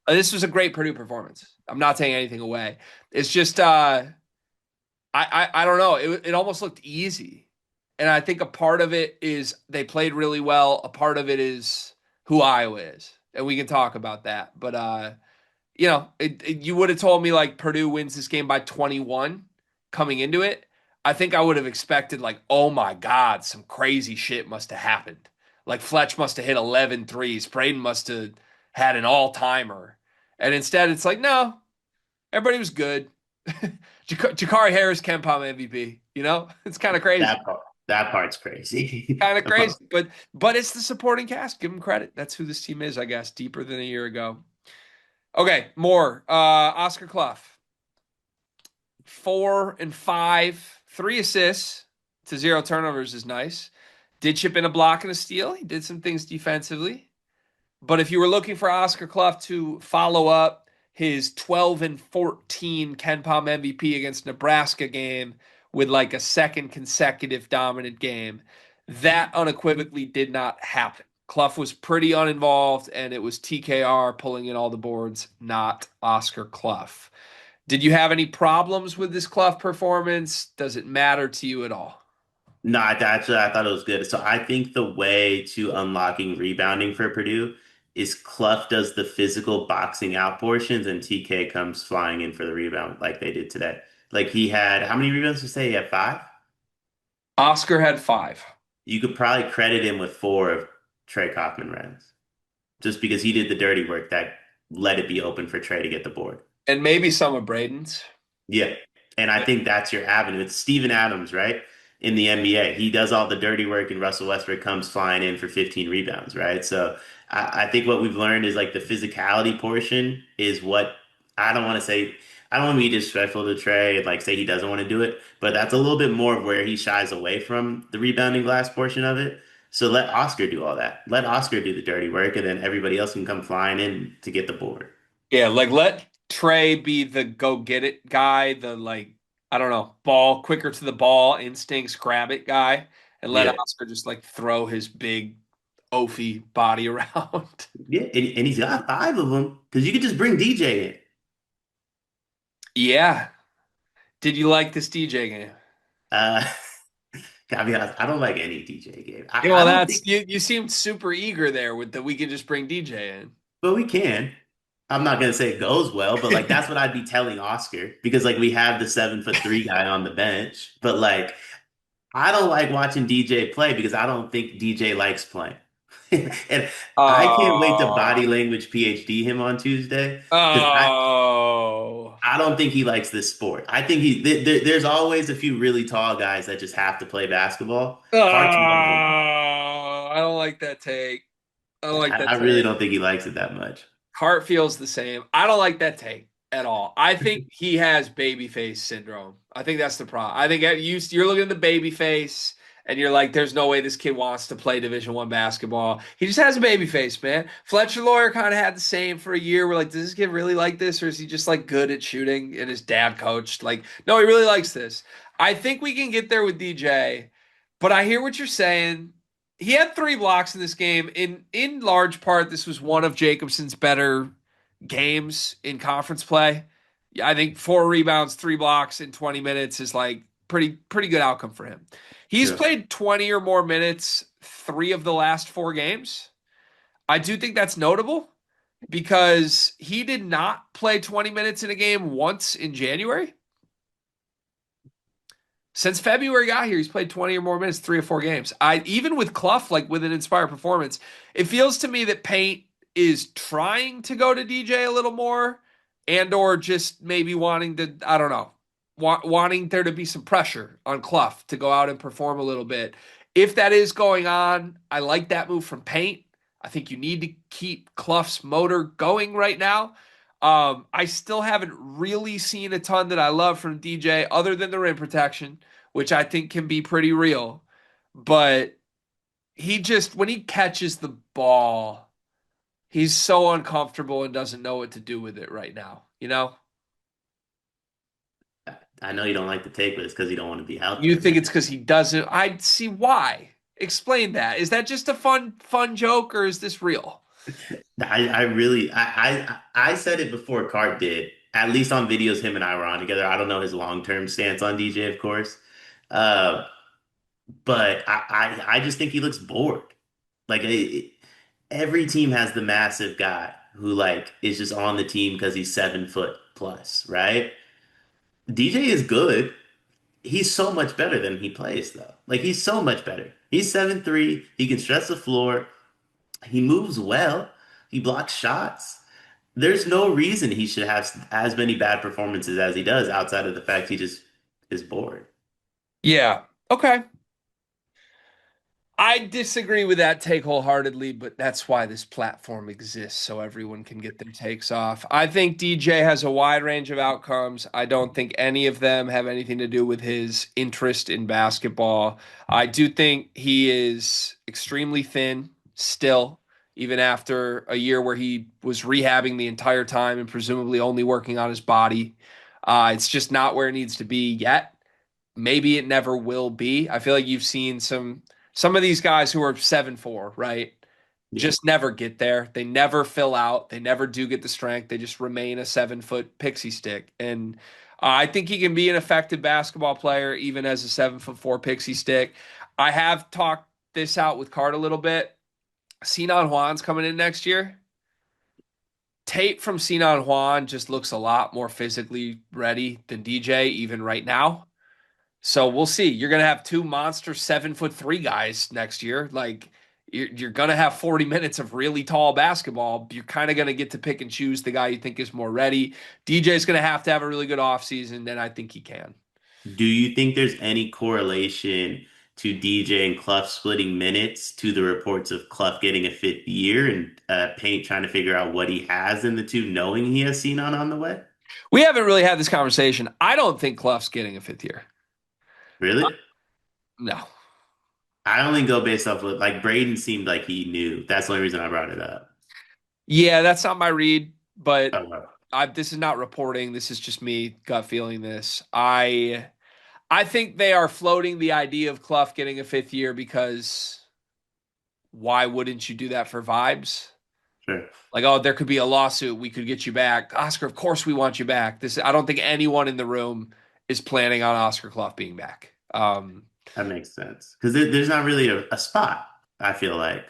This was a great Purdue performance. I'm not taking anything away. It's just, I don't know. It almost looked easy. And I think a part of it is they played really well. A part of it is who Iowa is. And we can talk about that. But you would have told me like Purdue wins this game by 21 coming into it. I think I would have expected like, oh my God, some crazy shit must have happened. Like Fletch must have hit 11 threes. Braden must have had an all-timer. And instead it's like, no, everybody was good. Jakari Harris, Ken Palm MVP. You know, it's kind of crazy, That part's crazy. kind of crazy. But it's the supporting cast. Give them credit. That's who this team is, I guess. Deeper than a year ago. Okay, more. Oscar Kluff, 4 and 5, 3 assists to 0 turnovers is nice. Did chip in a block and a steal. He did some things defensively. But if you were looking for Oscar Kluff to follow up his 12 and 14 Ken Palm MVP against Nebraska game with like a second consecutive dominant game, that unequivocally did not happen. Kluff was pretty uninvolved, and it was TKR pulling in all the boards, not Oscar Kluff. Did you have any problems with this Kluff performance? Does it matter to you at all? No, I thought it was good. So I think the way to unlocking rebounding for Purdue is Kluff does the physical boxing out portions and TK comes flying in for the rebound like they did today. Like he had, how many rebounds did you say? He had five? Oscar had 5. You could probably credit him with four of Trey Kaufman-Renn's just because he did the dirty work that let it be open for Trey to get the board. And maybe some of Braden's. Yeah. And I think that's your avenue. It's Steven Adams, right? In the NBA. He does all the dirty work and Russell Westbrook comes flying in for 15 rebounds, right? So I think what we've learned is like the physicality portion is what I don't want to say. I don't want to be disrespectful to Trey and like say he doesn't want to do it, but that's a little bit more of where he shies away from the rebounding glass portion of it. So let Oscar do all that. Let Oscar do the dirty work, and then everybody else can come flying in to get the board. Yeah, like let Trey be the go get it guy, the like, I don't know, ball quicker to the ball, instincts, grab it guy, and let Yeah. Oscar just like throw his big oafy body around. Yeah, and he's got five of them because you could just bring DJ in. Yeah. Did you like this DJ game? Uh, I mean, I don't like any DJ game. Yeah, I well, don't that's think, you seemed super eager there with the we could just bring DJ in. but we can. I'm not gonna say it goes well, but like that's what I'd be telling Oscar because like we have the 7'3" guy on the bench, but like I don't like watching DJ play because I don't think DJ likes playing. And I can't wait to Oh. body language PhD him on Tuesday because Oh. I don't think he likes this sport. I think there's always a few really tall guys that just have to play basketball. Hart's one of them. Oh. I don't like that take. I don't like I that really take. don't think he likes it that much. Hart feels the same. I don't like that take at all. I think he has baby face syndrome. I think that's the problem. I think you're looking at the baby face and you're like, there's no way this kid wants to play Division I basketball. He just has a baby face, man. Fletcher Lawyer kind of had the same for a year. We're like, does this kid really like this, or is he just like good at shooting and his dad coached? Like, no, he really likes this. I think we can get there with DJ, but I hear what you're saying. He had 3 blocks in this game. In large part, this was one of Jacobson's better games in conference play. Yeah, I think 4 rebounds, 3 blocks in 20 minutes is like pretty good outcome for him. He's Yeah. played 20 or more minutes 3 of the last 4 games. I do think that's notable because he did not play 20 minutes in a game once in January. Since February got here, he's played 20 or more minutes, 3 or 4 games. I even with Kluff, like with an inspired performance, it feels to me that Paint is trying to go to DJ a little more, and or just maybe wanting to, I don't know, wanting there to be some pressure on Kluff to go out and perform a little bit. If that is going on, I like that move from Paint. I think you need to keep Kluff's motor going right now. I still haven't really seen a ton that I love from DJ other than the rim protection, which I think can be pretty real. But he just, when he catches the ball, he's so uncomfortable and doesn't know what to do with it right now. You know? I know you don't like the take, but it's because you don't want to be out You there, think man. it's because he doesn't? I see why. Explain that. Is that just a fun joke or is this real? I really I said it before Cart did. At least on videos him and I were on together. I don't know his long-term stance on DJ, of course. Uh, but I just think he looks bored. Like every team has the massive guy who like is just on the team because he's 7 foot plus, right? DJ is good. He's so much better than he plays though. Like he's so much better. He's 7'3". He can stretch the floor. He moves well. He blocks shots. There's no reason he should have as many bad performances as he does outside of the fact he just is bored. Yeah. Okay. I disagree with that take wholeheartedly, but that's why this platform exists, so everyone can get their takes off. I think DJ has a wide range of outcomes. I don't think any of them have anything to do with his interest in basketball. I do think he is extremely thin still, even after a year where he was rehabbing the entire time and presumably only working on his body. It's just not where it needs to be yet. Maybe it never will be. I feel like you've seen some of these guys who are 7'4", right? Yeah. Just never get there. They never fill out. They never do get the strength. They just remain a 7 foot pixie stick. And I think he can be an effective basketball player even as a 7'4" pixie stick. I have talked this out with Card a little bit. Sinan Juan's coming in next year. Tape from Sinan Juan just looks a lot more physically ready than DJ even right now. So we'll see. You're going to have 2 monster 7'3" guys next year. Like you're going to have 40 minutes of really tall basketball. You're kind of going to get to pick and choose the guy you think is more ready. DJ's going to have a really good offseason, and I think he can. Do you think there's any correlation to DJ and Kluff splitting minutes to the reports of Kluff getting a fifth year and Paint trying to figure out what he has in the two, knowing he has Sinan on the way? We haven't really had this conversation. I don't think Kluff's getting a 5th year. Really? No. I only go based off what like Braden seemed like he knew. That's the only reason I brought it up. Yeah, that's not my read, but Oh, well. this is not reporting. This is just me gut feeling this. I think they are floating the idea of Kluff getting a 5th year because why wouldn't you do that for vibes? Sure. Like, oh, there could be a lawsuit. We could get you back. Oscar, of course we want you back. I don't think anyone in the room is planning on Oscar Kluff being back. That makes sense because there's not really a spot. I feel like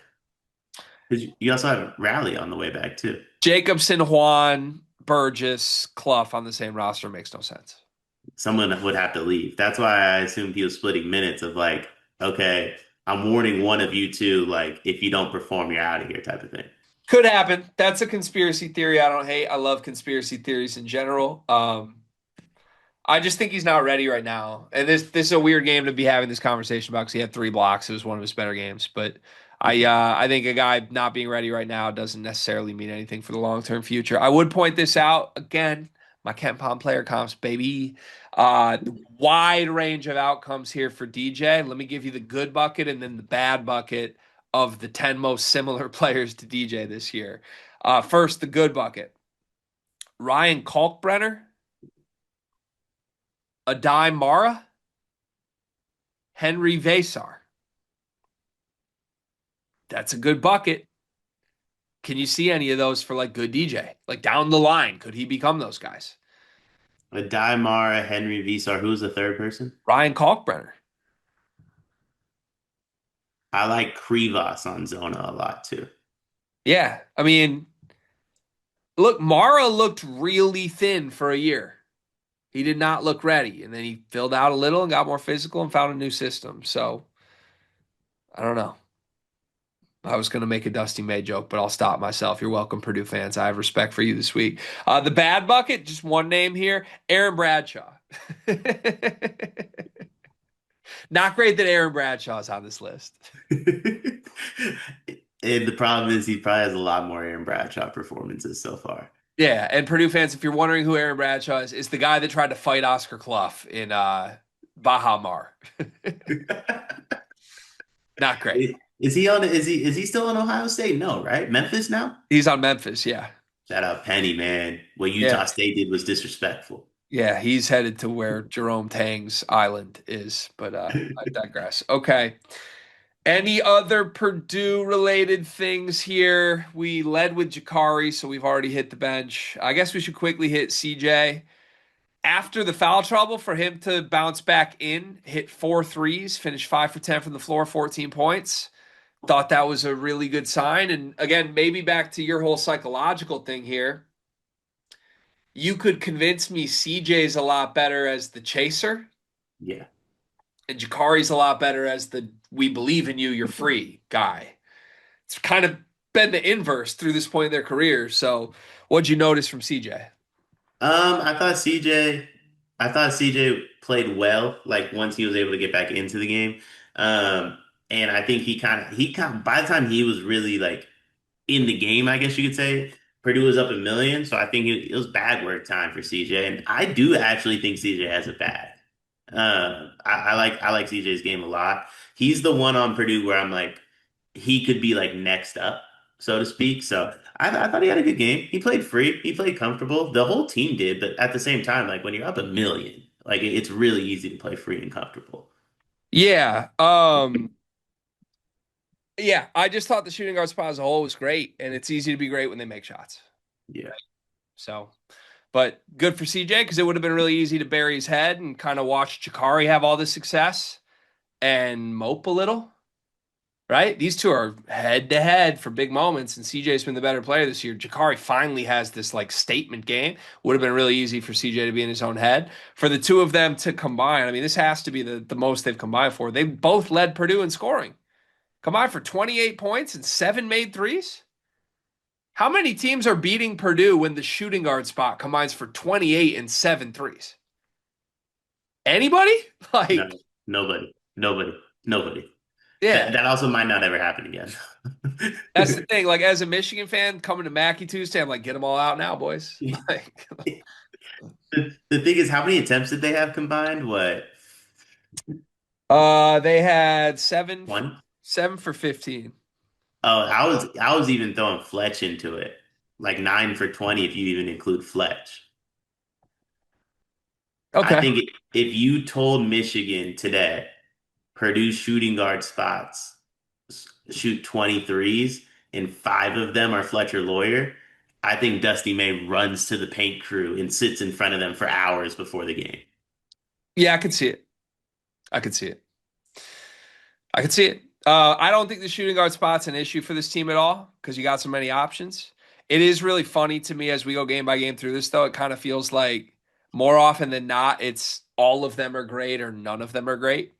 because you also have Rally on the way back too. Jacobson, Juan, Burgess, Kluff on the same roster makes no sense. Someone would have to leave. That's why I assumed he was splitting minutes of like, okay, I'm warning one of you two, like if you don't perform, you're out of here type of thing. Could happen. That's a conspiracy theory I don't hate. I love conspiracy theories in general. I just think he's not ready right now. And this is a weird game to be having this conversation about because he had 3 blocks. It was one of his better games. But I think a guy not being ready right now doesn't necessarily mean anything for the long term future. I would point this out again. My Ken Pom player comps, baby. Wide range of outcomes here for DJ. Let me give you the good bucket and then the bad bucket of the 10 most similar players to DJ this year. First, the good bucket. Ryan Kalkbrenner, Adai Mara, Henry Vasar. That's a good bucket. Can you see any of those for like good DJ? Like down the line, could he become those guys? Daimara, Henry Visar. Who's the third person? Ryan Kalkbrenner. I like Krivas on Zona a lot too. Yeah. I mean, look, Mara looked really thin for a year. He did not look ready. And then he filled out a little and got more physical and found a new system. So I don't know. I was going to make a Dusty May joke, but I'll stop myself. You're welcome, Purdue fans. I have respect for you this week. The bad bucket, just one name here, Aaron Bradshaw. Not great that Aaron Bradshaw's on this list. And the problem is he probably has a lot more Aaron Bradshaw performances so far. Yeah, and Purdue fans, if you're wondering who Aaron Bradshaw is, it's the guy that tried to fight Oscar Kluff in Baha Mar. Not great. Is he still on Ohio State? No, right? Memphis now? He's on Memphis, yeah. Shout out Penny, man. What Yeah. Utah State did was disrespectful. Yeah, he's headed to where Jerome Tang's island is, but I digress. Okay. Any other Purdue related things here? We led with Jakari, so we've already hit the bench. I guess we should quickly hit CJ. After the foul trouble, for him to bounce back in, hit 4 threes, finish 5 for 10 from the floor, 14 points. Thought that was a really good sign. And again, maybe back to your whole psychological thing here. You could convince me CJ's a lot better as the chaser, Yeah. and Jakari's a lot better as the we believe in you, you're free guy. It's kind of been the inverse through this point in their career. So, what'd you notice from CJ? I thought CJ played well, like once he was able to get back into the game. Um, and I think he kind of by the time he was really like in the game, I guess you could say, Purdue was up a million. So I think it was bad work time for CJ. And I do actually think CJ has a bad. I like CJ's game a lot. He's the one on Purdue where I'm like, he could be like next up, so to speak. So I thought he had a good game. He played free. He played comfortable. The whole team did, but at the same time, like when you're up a million, like it's really easy to play free and comfortable. Yeah. Yeah, I just thought the shooting guard spot as a whole was great, and it's easy to be great when they make shots. Yeah. So, but good for CJ because it would have been really easy to bury his head and kind of watch Jakari have all this success and mope a little, right? These two are head to head for big moments, and CJ's been the better player this year. Jakari finally has this like statement game. Would have been really easy for CJ to be in his own head. For the two of them to combine, I mean, this has to be the most they've combined for. They both led Purdue in scoring. Combined for 28 points and 7 made threes. How many teams are beating Purdue when the shooting guard spot combines for 28 and 7 threes? Anybody? No, Like, nobody. yeah, That also might not ever happen again. that's the thing. Like, as a Michigan fan coming to Mackey Tuesday, I'm like, get them all out now, boys. Like, The thing is, how many attempts did they have combined? What, they had one? 7 for 15. Oh, I was even throwing Fletch into it. Like 9 for 20 if you even include Fletch. I Okay. think if you told Michigan today, Purdue shooting guard spots shoot 23s and 5 of them are Fletcher Lawyer, I think Dusty May runs to the paint crew and sits in front of them for hours before the game. Yeah, I could see it. I could see it. I could see it. I don't think the shooting guard spot's an issue for this team at all because you got so many options. It is really funny to me as we go game by game through this, though. It kind of feels like more often than not, it's all of them are great or none of them are great.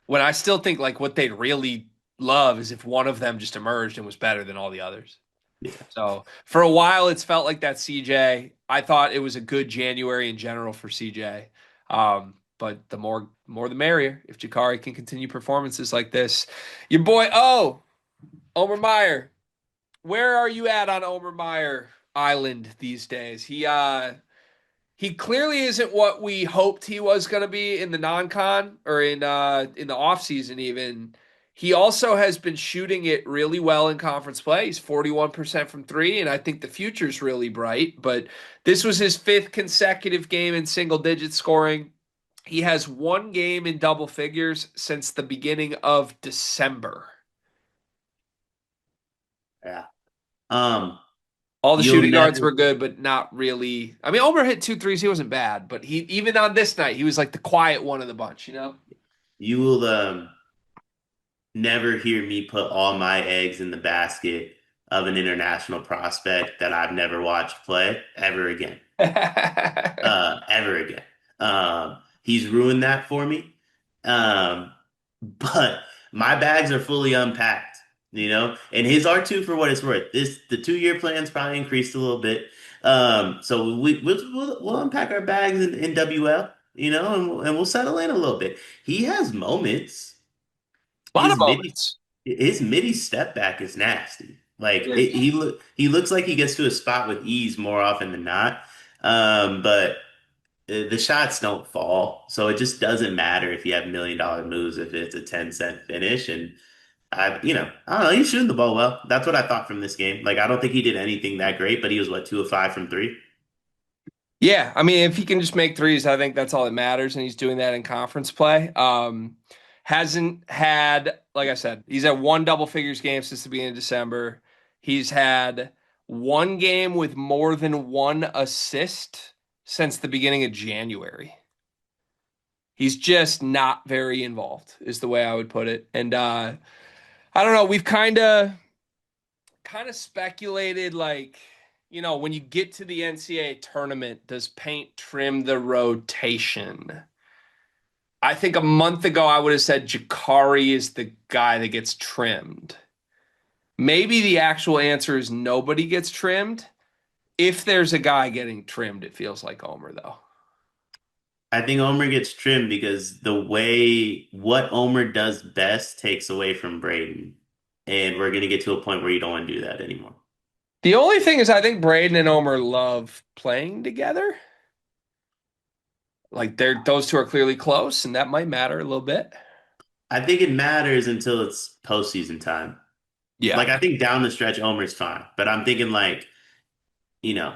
When I still think like what they'd really love is if one of them just emerged and was better than all the others. Yeah. So for a while, it's felt like that CJ. I thought it was a good January in general for CJ. But the more the merrier. If Jakari can continue performances like this, your boy, Omar Meyer. Where are you at on Omar Meyer Island these days? He clearly isn't what we hoped he was going to be in the non-con or in the offseason even. He also has been shooting it really well in conference play. He's 41% from three, and I think the future's really bright. But this was his fifth consecutive game in single digit scoring. He has one game in double figures since the beginning of December. Yeah. Um, All the you'll shooting guards never were good, but not really. I mean, Omer hit two threes. He wasn't bad, but he even on this night, he was like the quiet one of the bunch, you know? you will never hear me put all my eggs in the basket of an international prospect that I've never watched play ever again. Ever again. He's ruined that for me. Um, but my bags are fully unpacked, and his are too for what it's worth. The 2 year plan's probably increased a little bit. So we'll unpack our bags in WL, and we'll settle in a little bit. He has moments. A lot of His midi moments. his midi step back is nasty. Like he looks like he gets to a spot with ease more often than not. But the shots don't fall, so it just doesn't matter if you have $1 million moves if it's a 10-cent finish. And I don't know. He's shooting the ball well. That's what I thought from this game. Like I don't think he did anything that great, but he was what 2 of 5 from three. Yeah, I mean, if he can just make threes, I think that's all that matters, and he's doing that in conference play. Hasn't had, like I said, he's had one double figures game since the beginning of December. He's had one game with more than one assist since the beginning of January. He's just not very involved, is the way I would put it. And I don't know, we've kind of speculated like, when you get to the NCAA tournament, does paint trim the rotation? I think a month ago I would have said Jakari is the guy that gets trimmed. Maybe the actual answer is nobody gets trimmed. If there's a guy getting trimmed, it feels like Omer, though. I think Omer gets trimmed because the way what Omer does best takes away from Braden, and we're gonna get to a point where you don't want to do that anymore. The only thing is, I think Braden and Omer love playing together. Like those two are clearly close, and that might matter a little bit. I think it matters until it's postseason time. Yeah. Like I think down the stretch, Omer's fine, but I'm thinking like you know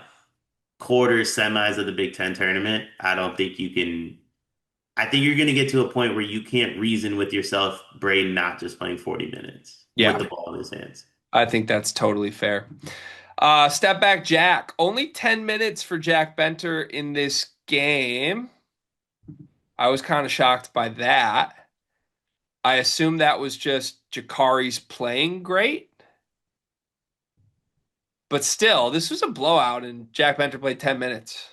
quarters, semis of the Big Ten tournament. I don't think you can. I think you're going to get to a point where you can't reason with yourself, Braden not just playing 40 minutes with Yeah. the ball in his hands. I think that's totally fair. Step back, Jack. Only 10 minutes for Jack Benter in this game. I was kind of shocked by that. I assume that was just Jakari's playing great. But still, this was a blowout, and Jack Benter played 10 minutes.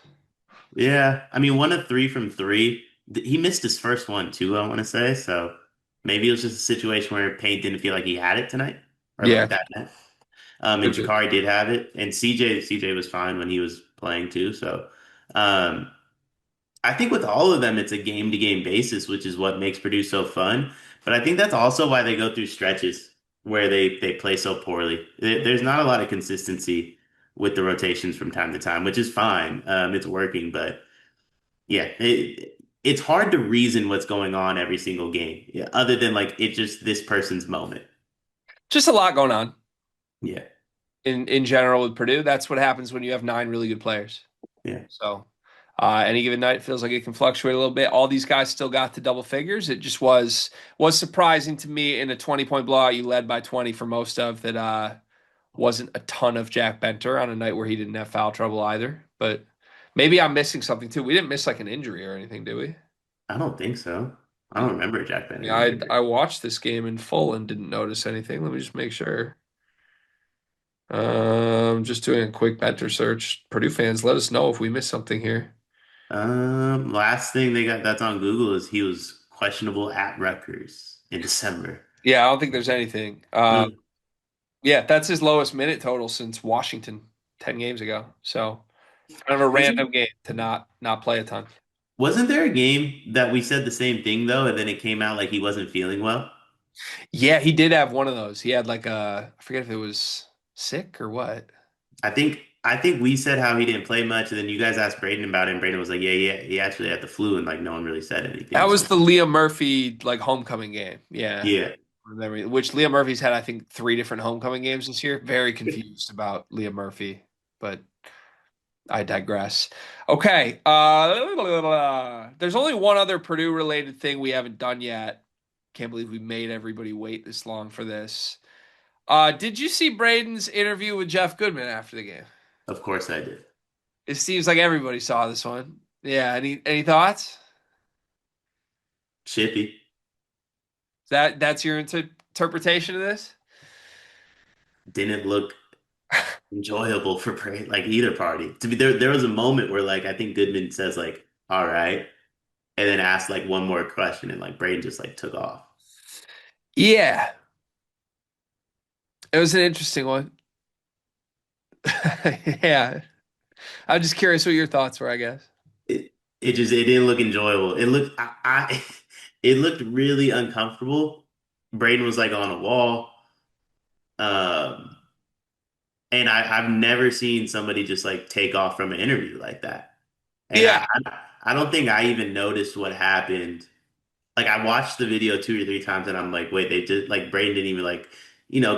Yeah, I mean, 1 of 3 from three. He missed his first one too, I want to say. So maybe it was just a situation where Payne didn't feel like he had it tonight or like Yeah, that night. And could be. Jakari did have it, and CJ was fine when he was playing too. So um, I think with all of them, it's a game to game basis, which is what makes Purdue so fun. But I think that's also why they go through stretches where they play so poorly. There's not a lot of consistency with the rotations from time to time, which is fine. It's working, but yeah, it's hard to reason what's going on every single game, yeah, other than like it's just this person's moment. Just a lot going on Yeah, in general with Purdue. That's what happens when you have nine really good players. yeah. So any given night feels like it can fluctuate a little bit. All these guys still got to double figures. It just was surprising to me in a 20-point blowout. You led by 20 for most of that. Wasn't a ton of Jack Benter on a night where he didn't have foul trouble either. But maybe I'm missing something too. We didn't miss like an injury or anything, did we? I don't think so. I don't remember Jack Bennett Yeah, being I hurt. watched this game in full and didn't notice anything. Let me just make sure. Just doing a quick mentor search. Purdue fans, let us know if we missed something here. Last thing they got that's on Google is he was questionable at Rutgers in December. Yeah, I don't think there's anything. Hmm. Yeah, that's his lowest minute total since Washington 10 games ago. So kind of a random Isn't game to not play a ton. wasn't there a game that we said the same thing though, and then it came out like he wasn't feeling well? Yeah, he did have one of those. He had like I forget if it was sick or what. I think we said how he didn't play much, and then you guys asked Braden about it, and Braden was like, "Yeah, yeah, he actually had the flu," and like no one really said That anything. was So the Liam Murphy like homecoming game. Yeah. yeah, Which Liam Murphy's had, I think, three different homecoming games this year. Very confused about Liam Murphy, but I digress. Okay. There's only one other Purdue related thing we haven't done yet. Can't believe we made everybody wait this long for this. Did you see Braden's interview with Jeff Goodman after the game? of course I did. It seems like everybody saw this one. Yeah. Any thoughts? Chippy That's your interpretation of this? didn't look enjoyable for Braden, like either party. To be there, there was a moment where like I think Goodman says like, "All right," and then asked like one more question, and like Braden just like took off. Yeah. It was an interesting one. Yeah. I'm just curious what your thoughts were, I guess. It didn't look enjoyable. It looked I it looked really uncomfortable. Braden was like on a wall. Um, and I've never seen somebody just like take off from an interview like that. And Yeah. I don't think I even noticed what happened. Like I watched the video two or three times and I'm like, wait, they just like Braden didn't even like,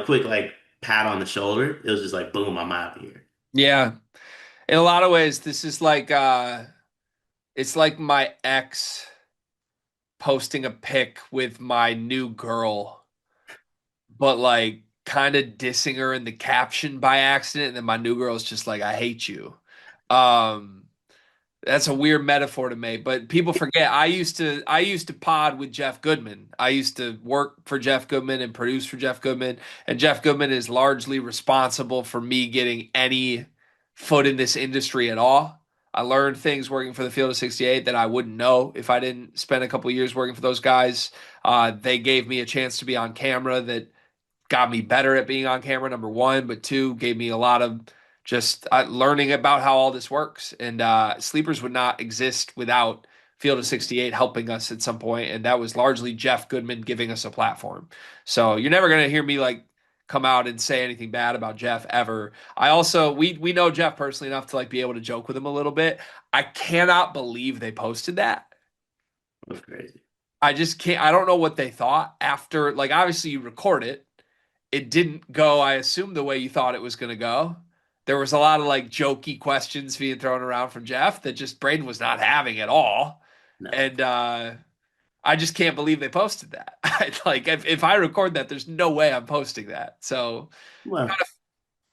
quick like pat on the shoulder. It was just like, boom, I'm out of here. Yeah. In a lot of ways, this is like it's like my ex posting a pic with my new girl, but like kind of dissing her in the caption by accident, and then my new girl's just like, I hate you. Um That's a weird metaphor to make, but people forget I used to pod with Jeff Goodman. I used to work for Jeff Goodman and produce for Jeff Goodman, and Jeff Goodman is largely responsible for me getting any foot in this industry at all. I learned things working for the Field of 68 that I wouldn't know if I didn't spend a couple years working for those guys. They gave me a chance to be on camera that got me better at being on camera, number one, but two, gave me a lot of just learning about how all this works. And Sleepers would not exist without Field of 68 helping us at some point, and that was largely Jeff Goodman giving us a platform. So you're never going to hear me like come out and say anything bad about Jeff ever. I also we know Jeff personally enough to like be able to joke with him a little bit. I cannot believe they posted that. It was crazy. I just can't. I don't know what they thought after. Like, obviously, you record it. It didn't go, I assume, the way you thought it was going to go. There was a lot of like jokey questions being thrown around from Jeff that just Braden was not having at all. No. And I just can't believe they posted that. Like, if I record that, there's no way I'm posting that. So Well,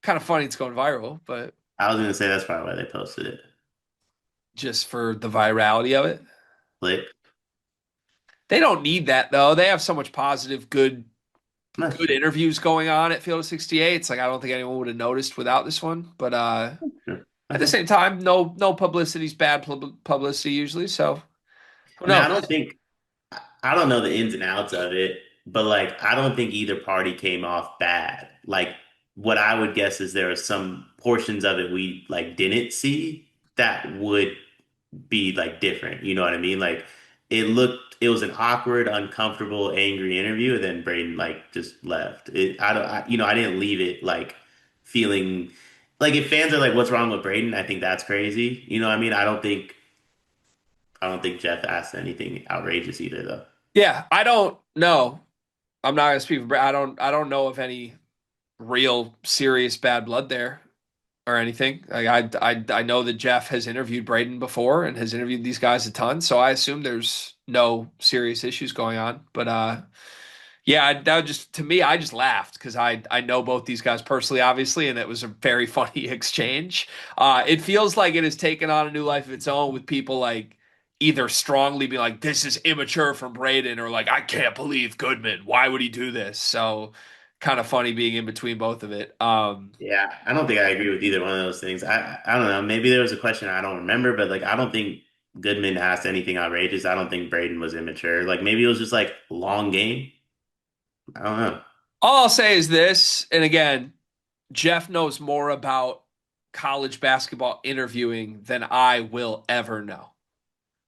kind of funny it's going viral, but I was gonna say that's probably why they posted it. just for the virality of it. Click. They don't need that though. They have so much positive, That's good true. interviews going on at Field of 68. It's like I don't think anyone would have noticed without this one. But Sure. at the Okay. same time, no publicity is bad publicity usually. So who I mean, knows? I don't know the ins and outs of it, but like I don't think either party came off bad. Like what I would guess is there are some portions of it we like didn't see that would be like different. You know what I mean? Like it was an awkward, uncomfortable, angry interview, and then Braden like just left. I don't, I didn't leave it like feeling like if fans are like, "What's wrong with Braden?" I think that's crazy. You know what I mean? I don't think Jeff asked anything outrageous either, though. Yeah, I don't know. I'm not gonna speak for Brad. I don't know of any real serious bad blood there or anything. Like I know that Jeff has interviewed Braden before and has interviewed these guys a ton, so I assume there's no serious issues going on. But yeah, that just to me, I just laughed because I know both these guys personally, obviously, and it was a very funny exchange. It feels like it has taken on a new life of its own with people like either strongly be like, this is immature from Braden, or like, I can't believe Goodman. Why would he do this? So kind of funny being in between both of it. Yeah, I don't think I agree with either one of those things. I don't know. Maybe there was a question I don't remember, but like I don't think Goodman asked anything outrageous. I don't think Braden was immature. Like maybe it was just like long game. I don't know. All I'll say is this, and again, Jeff knows more about college basketball interviewing than I will ever know.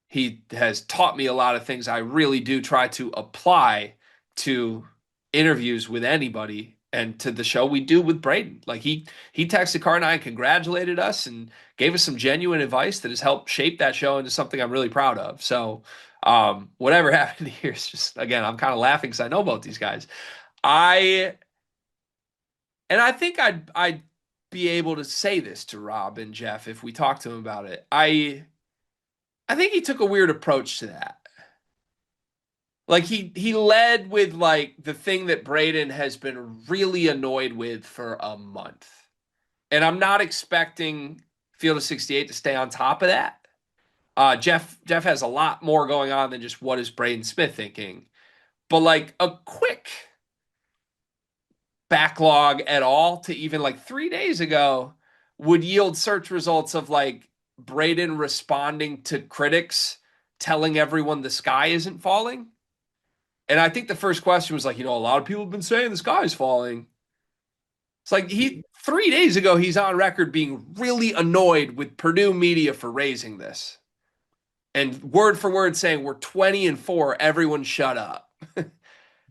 He has taught me a lot of things I really do try to apply to interviews with anybody and to the show we do with Braden. Like he texted Car and I and congratulated us and gave us some genuine advice that has helped shape that show into something I'm really proud of. So whatever happened here is just, again, I'm kind of laughing because I know about these guys. I and I think I'd be able to say this to Rob and Jeff if we talked to him about it. I think he took a weird approach to that. Like he led with like the thing that Braden has been really annoyed with for a month. And I'm not expecting Field of 68 to stay on top of that. Jeff has a lot more going on than just what is Braden Smith thinking. But like a quick backlog at all to even like 3 days ago would yield search results of like Braden responding to critics telling everyone the sky isn't falling. And I think the first question was like, a lot of people have been saying the sky is falling. It's like 3 days ago, he's on record being really annoyed with Purdue media for raising this. And word for word saying we're 20-4, everyone shut up.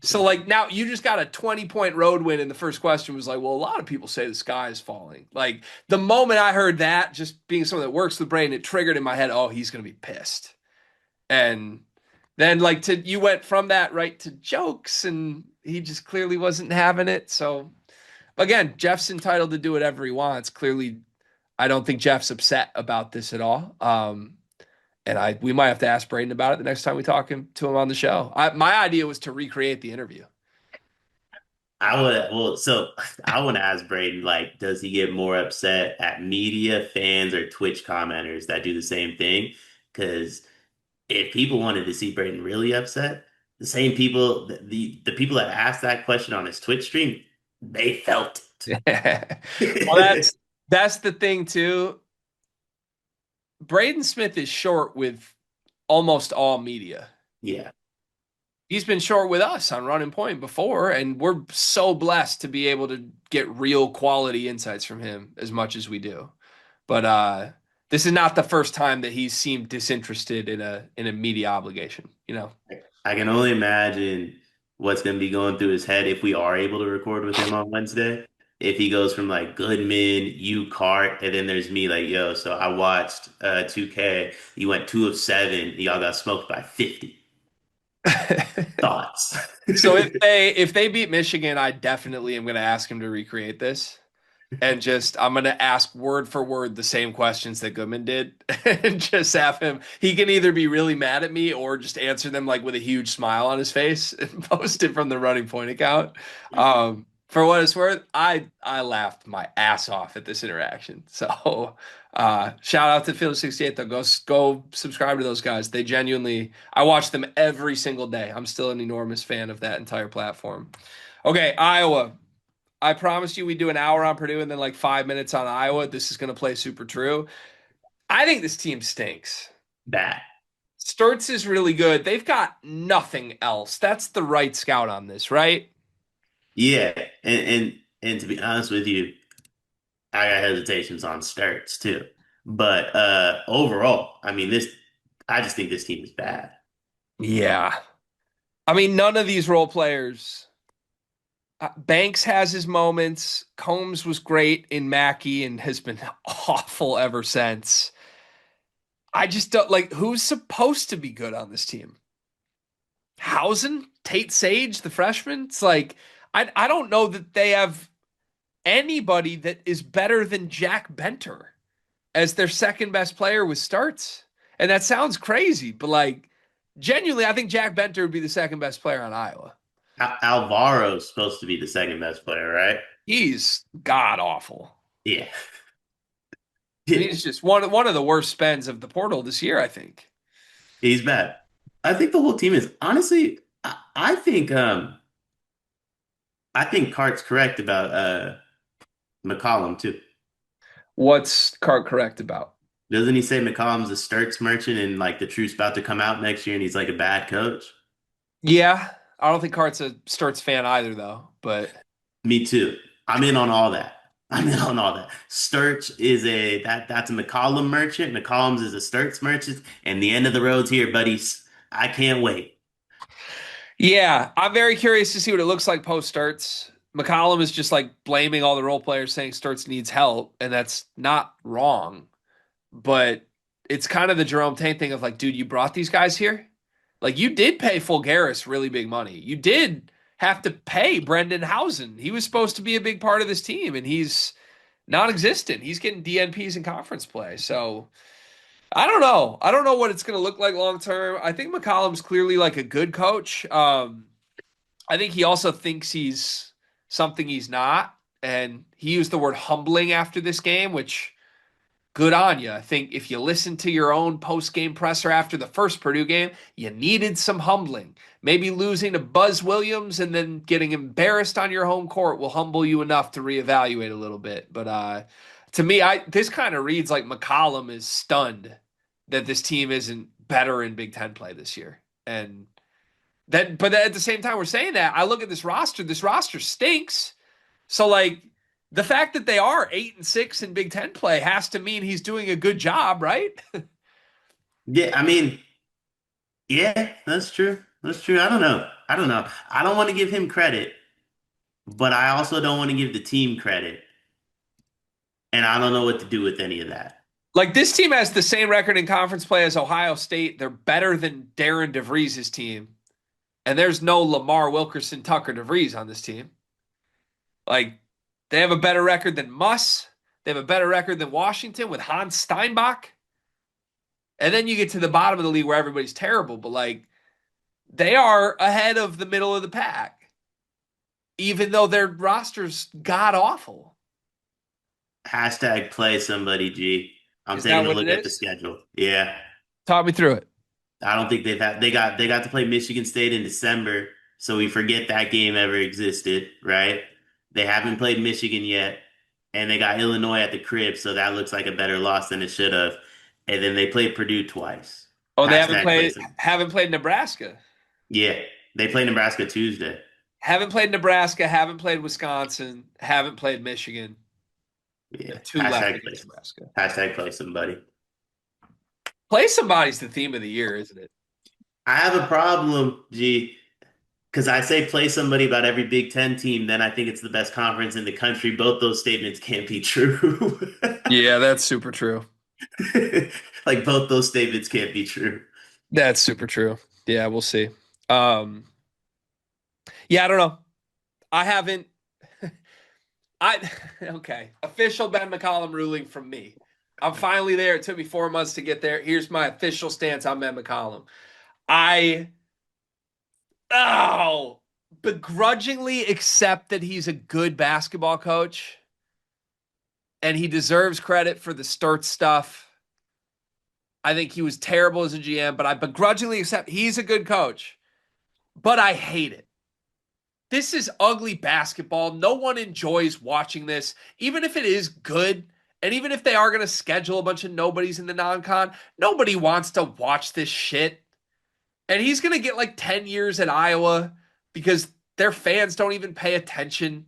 So like now you just got a 20-point road win and the first question was like, well, a lot of people say the sky is falling. Like the moment I heard that, just being someone that works with Brain, it triggered in my head, oh, he's gonna be pissed. And then like you went from that right to jokes and he just clearly wasn't having it. So again, Jeff's entitled to do whatever he wants. Clearly, I don't think Jeff's upset about this at all. And we might have to ask Braden about it the next time we talk to him on the show. My idea was to recreate the interview. I would, well, so I want to ask Braden, like, does he get more upset at media, fans, or Twitch commenters that do the same thing? Because if people wanted to see Braden really upset, the same people, the people that asked that question on his Twitch stream, they felt Well, it. that's the thing too. Braden Smith is short with almost all media. Yeah. He's been short with us on Running Point before, and we're so blessed to be able to get real quality insights from him as much as we do. But this is not the first time that he's seemed disinterested in a media obligation, I can only imagine what's going to be going through his head if we are able to record with him on Wednesday. If he goes from like Goodman, you Cart, and then there's me like, yo, so I watched 2K. You went 2 of 7. Y'all got smoked by 50. Thoughts? So if they beat Michigan, I definitely am going to ask him to recreate this. And just I'm gonna ask word for word the same questions that Goodman did, and just have him. He can either be really mad at me or just answer them like with a huge smile on his face and post it from the Running Point account. For what it's worth, I laughed my ass off at this interaction. So shout out to Field 68 though. Go subscribe to those guys. They genuinely, I watch them every single day. I'm still an enormous fan of that entire platform. Okay, Iowa. I promised you we'd do an hour on Purdue and then like 5 minutes on Iowa. This is going to play super true. I think this team stinks. Bad. Sturts is really good. They've got nothing else. That's the right scout on this, right? Yeah, and to be honest with you, I got hesitations on starts too. But overall, I mean this I just think this team is bad. Yeah. I mean, none of these role players. Banks has his moments. Combs was great in Mackey and has been awful ever since. I just don't like who's supposed to be good on this team. Hausen, Tate Sage, the freshman. It's like I don't know that they have anybody that is better than Jack Benter as their second best player with starts. And that sounds crazy, but like genuinely, I think Jack Benter would be the second best player on Iowa. Alvaro's supposed to be the second best player, right? He's god awful. Yeah. I mean, he's just one of the worst spends of the portal this year, I think. He's bad. I think the whole team is honestly. I think Cart's correct about McCollum too. What's Cart correct about? Doesn't he say McCollum's a Sturts merchant and like the truth's about to come out next year and he's like a bad coach? Yeah, I don't think Cart's a Sturts fan either, though. But Me too. I'm in on all that. I'm in on all that. Sturts is that's a McCollum merchant. McCollum's is a Sturts merchant, and the end of the road's here, buddies. I can't wait. yeah, I'm very curious to see what it looks like post Sturts. McCollum is just like blaming all the role players, saying Sturts needs help, and that's not wrong. But it's kind of the Jerome Tang thing of like, dude, you brought these guys here. Like you did pay Fulgaris really big money. You did have to pay Brendan Hausen. He was supposed to be a big part of this team, and he's non-existent. He's getting DNPs in conference play. So I don't know. I don't know what it's going to look like long term. I think McCollum's clearly like a good coach. I think he also thinks he's something he's not, and he used the word humbling after this game, which good on you. I think if you listen to your own post-game presser after the first Purdue game, you needed some humbling. Maybe losing to Buzz Williams and then getting embarrassed on your home court will humble you enough to reevaluate a little bit. But to me, this kind of reads like McCollum is stunned that this team isn't better in Big Ten play this year. And but at the same time, we're saying that. I look at this roster. This roster stinks. So like the fact that they are 8-6 in Big Ten play has to mean he's doing a good job, right? Yeah, I mean, yeah, that's true. That's true. I don't know. I don't know. I don't want to give him credit, but I also don't want to give the team credit, and I don't know what to do with any of that. Like this team has the same record in conference play as Ohio State. They're better than Darren DeVries' team. And there's no Lamar Wilkerson, Tucker DeVries on this team. Like they have a better record than Muss. They have a better record than Washington with Hans Steinbach. And then you get to the bottom of the league where everybody's terrible, but like they are ahead of the middle of the pack, even though their roster's god awful. Hashtag play somebody, G. I'm Is that taking a what look it at the is? schedule. Yeah. Talk me through it. I don't think they got to play Michigan State in December, so we forget that game ever existed, right? They haven't played Michigan yet, and they got Illinois at the crib, so that looks like a better loss than it should have. And then they played Purdue twice. Oh, they haven't Hashtag play played some. haven't played Nebraska. Yeah, they play Nebraska Tuesday. Haven't played Nebraska, haven't played Wisconsin, haven't played Michigan. Yeah, Two left against Nebraska. hashtag play somebody. Play somebody's the theme of the year, isn't it? I have a problem, G, because I say play somebody about every Big Ten team, then I think it's the best conference in the country. Both those statements can't be true. Yeah, that's super true. Like both those statements can't be true. That's super true. Yeah, we'll see. Um, yeah, I don't know. I haven't. I okay. Official Ben McCollum ruling from me. I'm finally there. It took me 4 months to get there. Here's my official stance on Ben McCollum. I oh begrudgingly accept that he's a good basketball coach and he deserves credit for the Sturt stuff. I think he was terrible as a GM, but I begrudgingly accept he's a good coach. But I hate it. This is ugly basketball. No one enjoys watching this, even if it is good. And even if they are going to schedule a bunch of nobodies in the non-con, nobody wants to watch this shit. And he's going to get like 10 years at Iowa because their fans don't even pay attention.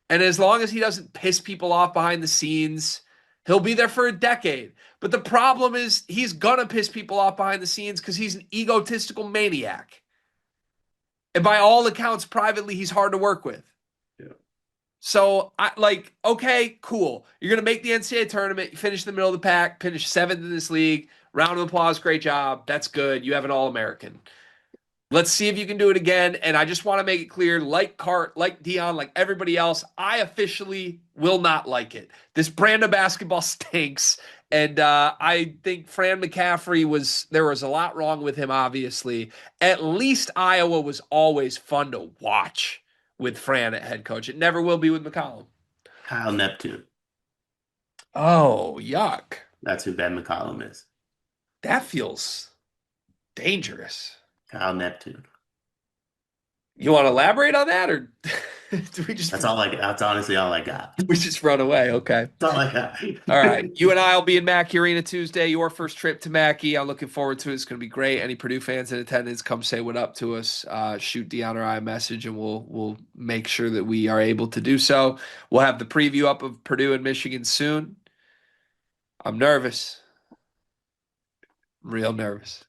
And as long as he doesn't piss people off behind the scenes, he'll be there for a decade. But the problem is he's going to piss people off behind the scenes because he's an egotistical maniac. And by all accounts, privately, he's hard to work with. Yeah. So, okay, cool. You're going to make the NCAA tournament. You finish in the middle of the pack, finish seventh in this league. Round of applause. Great job. That's good. You have an All-American. Let's see if you can do it again. And I just want to make it clear, like Cart, like Dion, like everybody else, I officially will not like it. This brand of basketball stinks. And I think Fran McCaffrey there was a lot wrong with him, obviously. At least Iowa was always fun to watch with Fran at head coach. It never will be with McCollum. Kyle Neptune. Oh, yuck. That's who Ben McCollum is. That feels Dangerous. Kyle Neptune. You want to elaborate on that, or do we just That's all I. That's honestly all I got. we just run away? Okay. That's all I got. All right. You and I will be in Mackey Arena Tuesday. Your first trip to Mackey. I'm looking forward to it. It's going to be great. Any Purdue fans in attendance, come say what up to us. Shoot Deanna or I a message, and we'll make sure that we are able to do so. We'll have the preview up of Purdue and Michigan soon. I'm nervous. Real nervous.